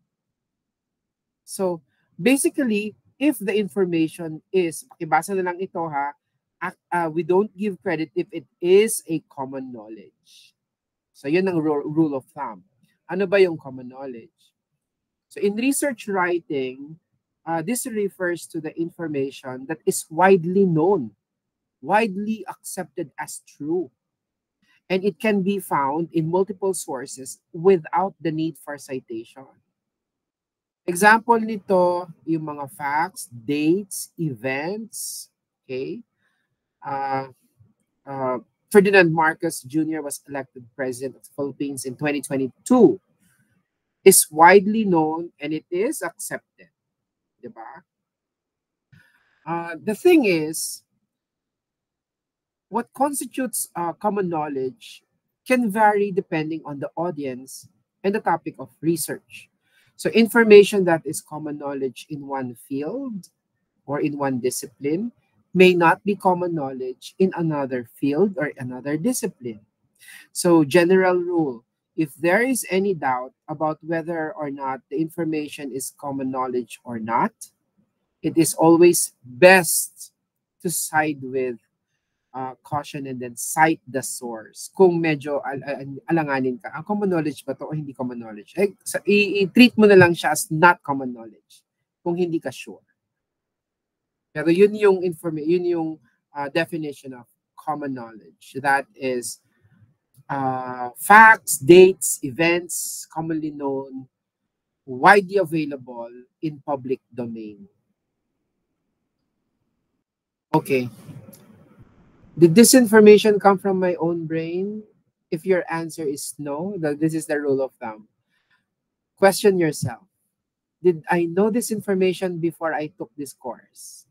A: So, basically, if the information is, pakibasa na lang ito ha, we don't give credit if it is a common knowledge. So, yun ang rule of thumb. Ano ba yung common knowledge? So, in research writing, this refers to the information that is widely known, widely accepted as true. And it can be found in multiple sources without the need for citation. Example nito, yung mga facts, dates, events, okay? Ferdinand Marcos Jr. was elected president of the Philippines in 2022. Is widely known and it is accepted. Diba? The thing is, what constitutes common knowledge can vary depending on the audience and the topic of research. So information that is common knowledge in one field or in one discipline may not be common knowledge in another field or another discipline. So general rule, if there is any doubt about whether or not the information is common knowledge or not, it is always best to side with caution and then cite the source. Kung medyo alanganin ka, ang common knowledge ba to o hindi common knowledge? I-treat mo na lang siya as not common knowledge kung hindi ka sure. Pero yun yung definition of common knowledge. That is facts, dates, events, commonly known, widely available in public domain. Okay. Did this information come from my own brain? If your answer is no, this is the rule of thumb. Question yourself. Did I know this information before I took this course?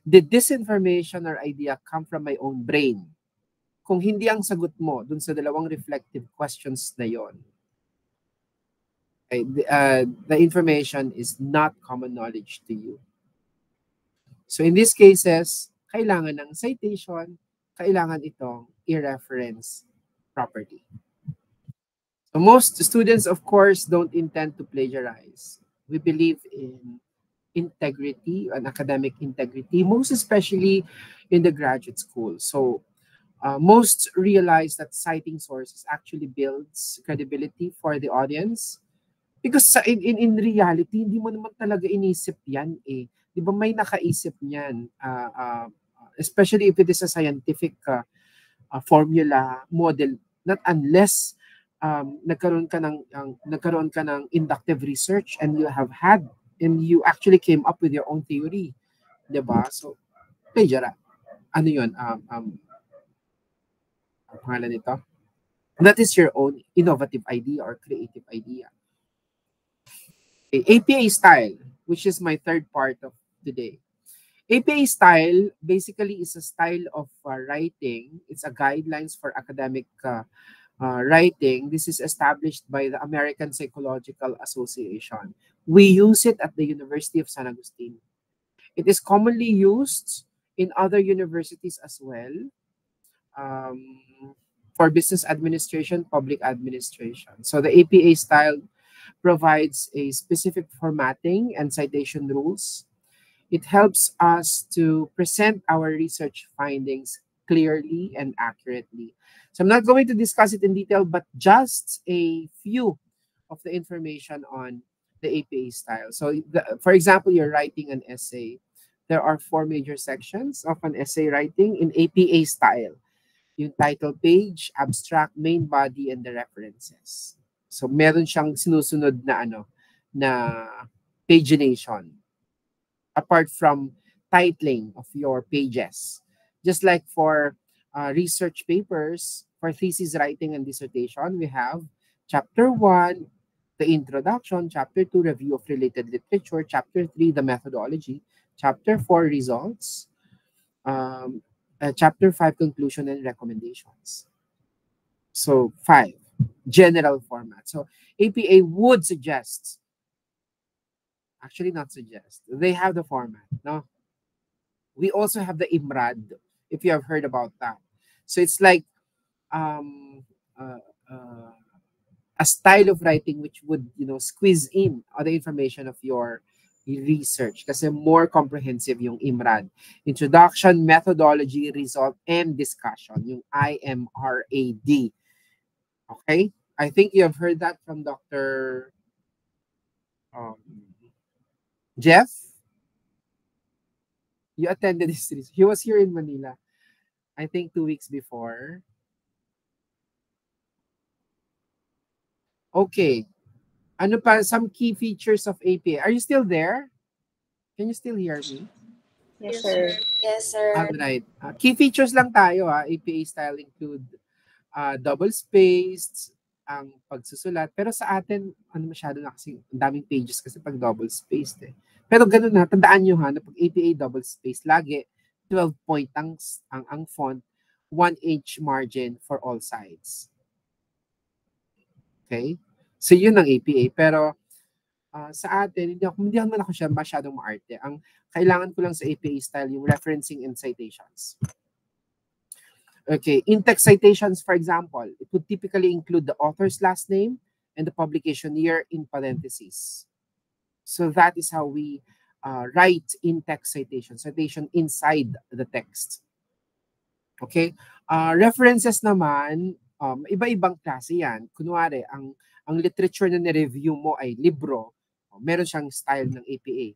A: Did this information or idea come from my own brain? Kung hindi ang sagot mo dun sa dalawang reflective questions na yon, the information is not common knowledge to you. So in these cases, kailangan ng citation, kailangan itong i-reference property. So most students, of course, don't intend to plagiarize. We believe in integrity and academic integrity, most especially in the graduate school. So most realize that citing sources actually builds credibility for the audience. Because in reality, hindi mo naman talaga inisip yan eh. Di ba may nakaisip niyan? Especially if it is a scientific formula, model, not unless nagkaroon ka ng inductive research and you actually came up with your own theory. Di ba? So, plagiarize. Ano yun? Ang pangalan nito? That is your own innovative idea or creative idea. APA style, which is my third part of today. APA style basically is a style of writing. It's a guidelines for academic writing. This is established by the American Psychological Association. We use it at the University of San Agustin. It is commonly used in other universities as well, for business administration, public administration. So the APA style provides a specific formatting and citation rules. It helps us to present our research findings clearly and accurately. So I'm not going to discuss it in detail, but just a few of the information on the APA style. So for example, you're writing an essay. There are 4 major sections of an essay writing in APA style. Yung title page, abstract, main body, and the references. So meron siyang sinusunod na pagination. Apart from titling of your pages. Just like for research papers, for thesis writing and dissertation, we have chapter 1, the introduction, chapter 2, review of related literature, chapter 3, the methodology, chapter 4, results, chapter 5, conclusion and recommendations. So 5, general format. So APA would suggest, actually not suggest, they have the format. No, we also have the IMRAD, if you have heard about that. So it's like a style of writing which would squeeze in all the information of your research kasi more comprehensive yung IMRAD. Introduction, methodology, result, and discussion. Yung IMRAD. Okay? I think you have heard that from Dr. Jeff. You attended this series. He was here in Manila, I think 2 weeks before. Okay. Ano pa, some key features of APA. Are you still there? Can you still hear me?
B: Yes, sir.
F: Yes, sir.
A: All right. Key features lang tayo. APA style include double-spaced, ang pagsusulat. Pero sa atin, masyado na kasi, ang daming pages kasi pag double-spaced eh. Pero ganun na, tandaan nyo na pag APA double-spaced, lagi 12-point ang font, 1 inch margin for all sides. Okay? So yun ang APA. Pero sa atin, hindi naman ako siya masyadong maarte. Ang kailangan ko lang sa APA style, yung referencing and citations. Okay, in-text citations, for example, it would typically include the author's last name and the publication year in parentheses. So that is how we write in-text citation inside the text. Okay, references naman, iba-ibang klase yan. Kunwari, ang literature na ni-review mo ay libro, meron siyang style ng APA.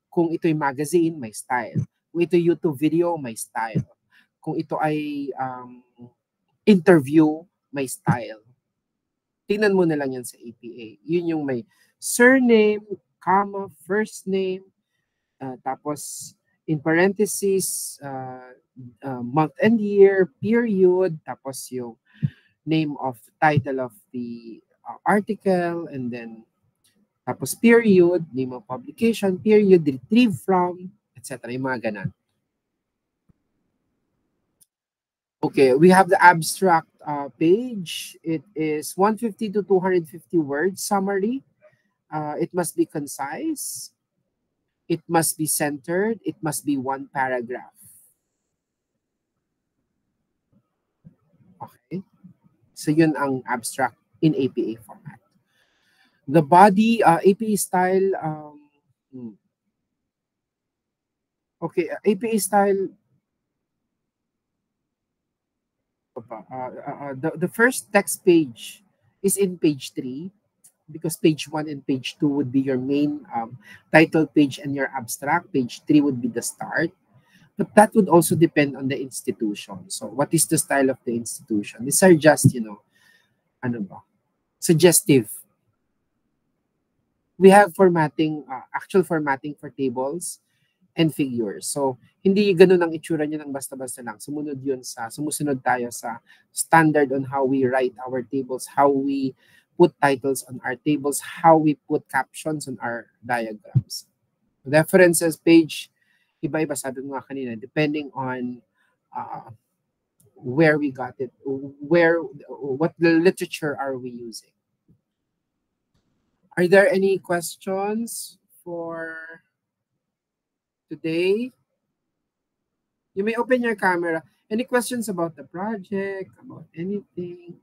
A: Kung ito'y magazine, may style. Kung ito'y YouTube video, may style. Kung ito ay interview, may style. Tingnan mo na lang yan sa APA. Yun yung may surname, comma, first name, tapos in parentheses, month and year, period, tapos yung name of title of the article, and then tapos period, name of publication, period, retrieved from, etc. Yung mga ganan. Okay, we have the abstract page. It is 150 to 250 words summary. It must be concise. It must be centered. It must be one paragraph. Okay? So yun ang abstract in APA format. The body, APA style, okay, APA style, the first text page is in page 3, because page 1 and page 2 would be your main title page and your abstract. Page 3 would be the start. But that would also depend on the institution. So what is the style of the institution? These are just, suggestive. We have formatting, actual formatting for tables and figures. So, hindi ganun ang itsura niya ng basta-basta lang. Sumusunod tayo sa standard on how we write our tables, how we put titles on our tables, how we put captions on our diagrams. References page, iba-iba, sabi ko nga kanina, depending on where we got it, what the literature are we using. Are there any questions for today? You may open your camera. Any questions about the project, about anything?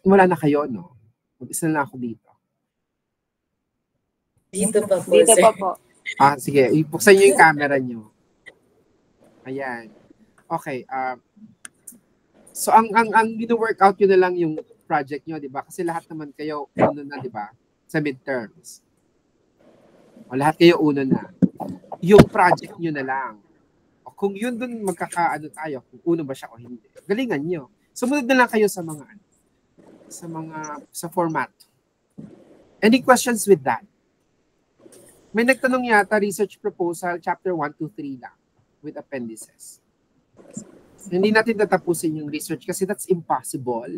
A: Wala na kayo, no? Mag-isa na ako dito.
F: Dito pa po,
B: Dito
F: sir.
B: pa po.
A: Sige. Ibuksan nyo yung camera nyo. Ayan. Okay. So, ang gino-workout nyo na lang yung project nyo, di ba? Kasi lahat naman kayo uno na, di ba? Sa midterms. O lahat kayo uno na. Yung project nyo na lang. O kung yun dun magkakaano tayo, kung uno ba siya o hindi. Galingan nyo. Sumunod na lang kayo sa format. Any questions with that? May nagtanong yata, research proposal, chapter 1, 2, 3 lang, with appendices. Hindi natin tatapusin yung research kasi that's impossible.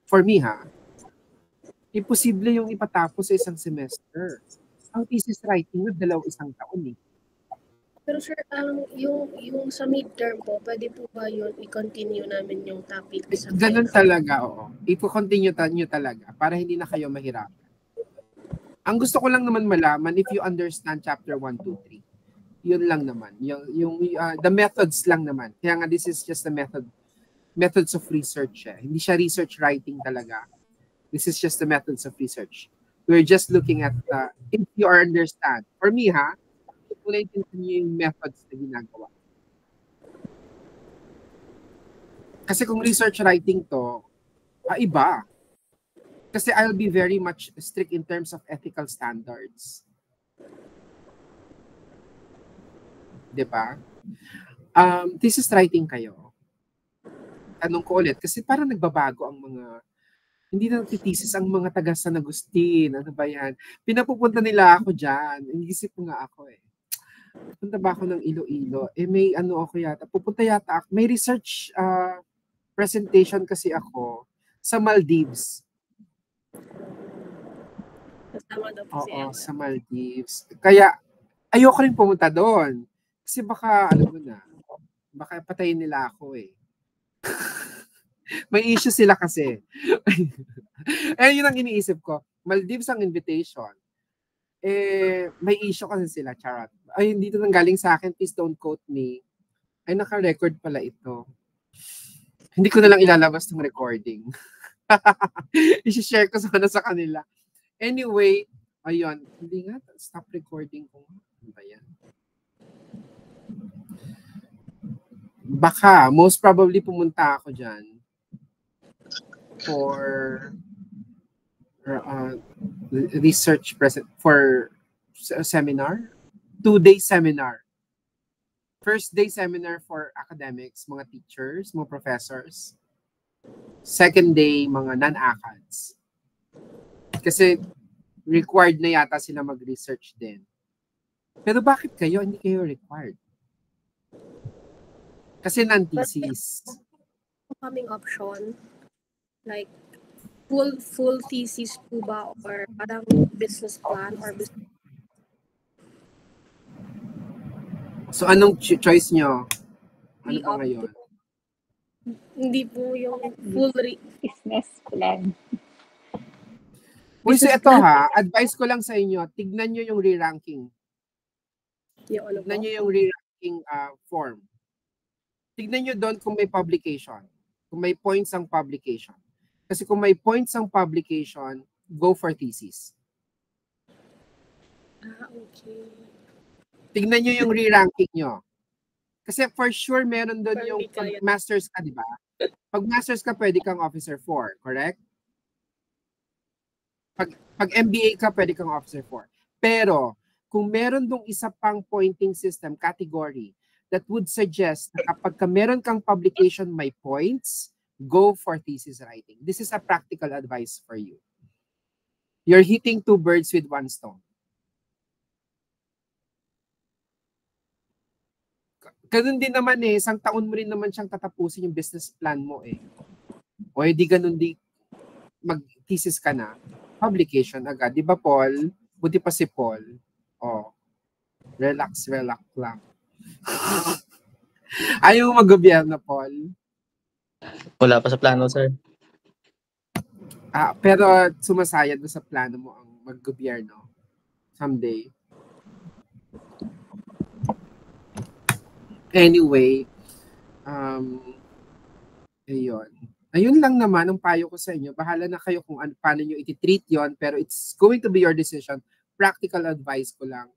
A: For me, imposible yung ipatapos sa isang semester. Ang thesis writing na isang taon eh.
D: Pero sir, yung sa midterm po, pwede po ba yun i-continue namin yung topic sa
A: Ganun talaga, oo. I-continue nyo talaga para hindi na kayo mahirapan. Ang gusto ko lang naman malaman, if you understand chapter 1, 2, 3, yun lang naman. The methods lang naman. Kaya nga, this is just the methods of research. Hindi siya research writing talaga. This is just the methods of research. We're just looking at, if you understand. For me, ulitin niyo yung methods na ginagawa. Kasi kung research writing to, iba. Kasi I'll be very much strict in terms of ethical standards. Diba? Thesis writing kayo. Tanong ko ulit, kasi parang nagbabago ang hindi na thesis ang mga taga San Agustin. Ano ba yan? Pinapupunta nila ako dyan. Inisip ko nga ako eh. Punta ba ako ng Iloilo? May ako yata. Pupunta yata ako. May research presentation kasi ako sa Maldives. Oo, sa Maldives. Kaya, ayoko rin pumunta doon. Kasi baka, baka patayin nila ako eh. May issue sila kasi. Yun ang iniisip ko. Maldives ang invitation. May issue kasi sila, charot. Dito nang galing sa akin, please don't quote me. Naka-record pala ito. Hindi ko na lang ilalabas ng recording. I-share ko sana sa kanila. Anyway, ayun. Hindi nga, stop recording ko. Ano ba yan? Baka, most probably pumunta ako dyan for research for seminar. 2-day seminar. First day seminar for academics, mga teachers, mga professors. Second day, mga non-ACADS. Kasi required na yata sila mag-research din. Pero bakit kayo? Hindi kayo required. Kasi non-thesis.
D: Coming option, like full thesis po ba or parang business plan or business.
A: So anong choice nyo? Ano ba ngayon?
D: Hindi po yung full
B: business plan.
A: Uy, so ito advice ko lang sa inyo, tignan nyo yung re-ranking
D: Yung ano po?
A: Tignan nyo yung re-ranking form. Tignan nyo doon kung may publication. Kung may points ang publication. Kasi kung may points ang publication, go for thesis.
D: Okay.
A: Tignan nyo yung re-ranking nyo. Kasi for sure, meron doon
D: Parang
A: yung
D: di kaya.
A: pag masters ka, di ba? Pag masters ka, pwede kang officer 4, correct? Pag MBA ka, pwede kang officer 4. Pero, kung meron dong isa pang pointing system category that would suggest na kapag meron kang publication may points, go for thesis writing. This is a practical advice for you. You're hitting 2 birds with 1 stone. Ganun din naman isang taon mo rin naman siyang tatapusin yung business plan mo O di ganun di mag-thesis ka na, publication agad. Di ba, Paul? Buti pa si Paul. Relax lang. Ayaw mo mag-gobyerno, Paul?
F: Wala pa sa plano, sir.
A: Pero sumasayad mo sa plano mo ang mag-gobyerno someday. Anyway, ayun lang naman ang payo ko sa inyo. Bahala na kayo kung paano nyo iti-treat yon, pero it's going to be your decision. Practical advice ko lang.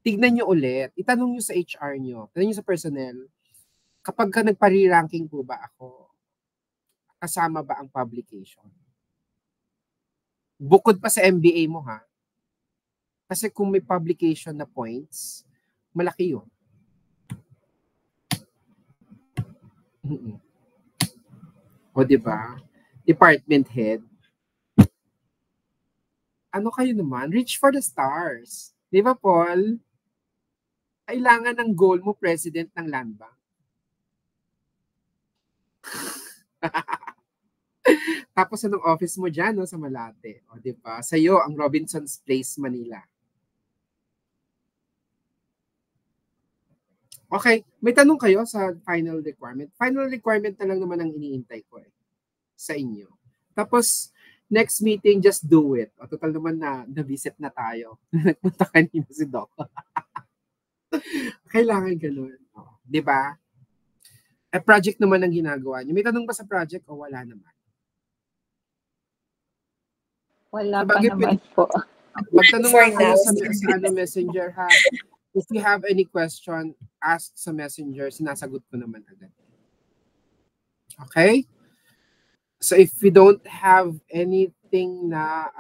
A: Tignan nyo ulit. Itanong nyo sa HR nyo. Itanong nyo sa personnel. Kapag ka nagpare-ranking po ba ako, kasama ba ang publication? Bukod pa sa MBA mo, ha? Kasi kung may publication na points, malaki yun. O, diba? Department head. Ano kayo naman? Reach for the stars. Di ba, Paul? Kailangan ng goal mo, president ng land bank. Tapos anong office mo dyan, sa Malate? O, diba? Sa'yo, ang Robinson's Place, Manila. Okay, may tanong kayo sa final requirement. Final requirement na lang naman ang iniintay ko sa inyo. Tapos, next meeting, just do it. O, total naman na-visit na tayo. Nagpunta kanina si Doc. Kailangan ganun. Di ba? Project naman ang ginagawa niyo. May tanong ba sa project o wala naman?
B: Wala pa naman po.
A: Magtanong lang kayo sa messenger, ha? If you have any question, ask sa messenger. Sinasagot ko naman agad. Okay? So if we don't have anything na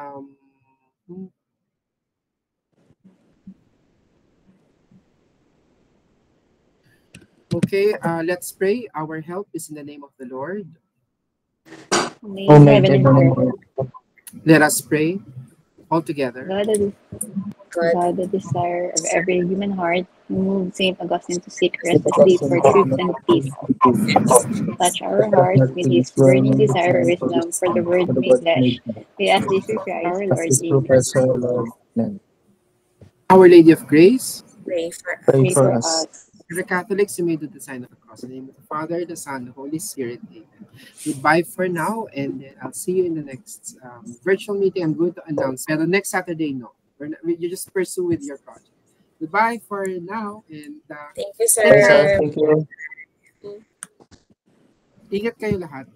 A: okay, let's pray. Our help is in the name of the Lord.
B: Amen.
A: Let us pray all together.
B: God, the desire of every human heart, moved St. Augustine to seek restlessly for truth and peace. Touch our hearts with his burning desire of wisdom for the word made flesh. We ask this through Christ our Lord.
F: Amen.
A: Our Lady of Grace,
F: Pray
B: Pray
F: for
B: for
F: us.
B: us.
A: for the Catholics, you may do the sign of the cross. In the name of the Father, the Son, the Holy Spirit. Amen. Goodbye for now, and I'll see you in the next virtual meeting. I'm going to announce. Pero next Saturday, no. You just pursue with your project. Goodbye for now, and
G: Thank you, sir.
F: Thank you.
A: ingat kayo lahat.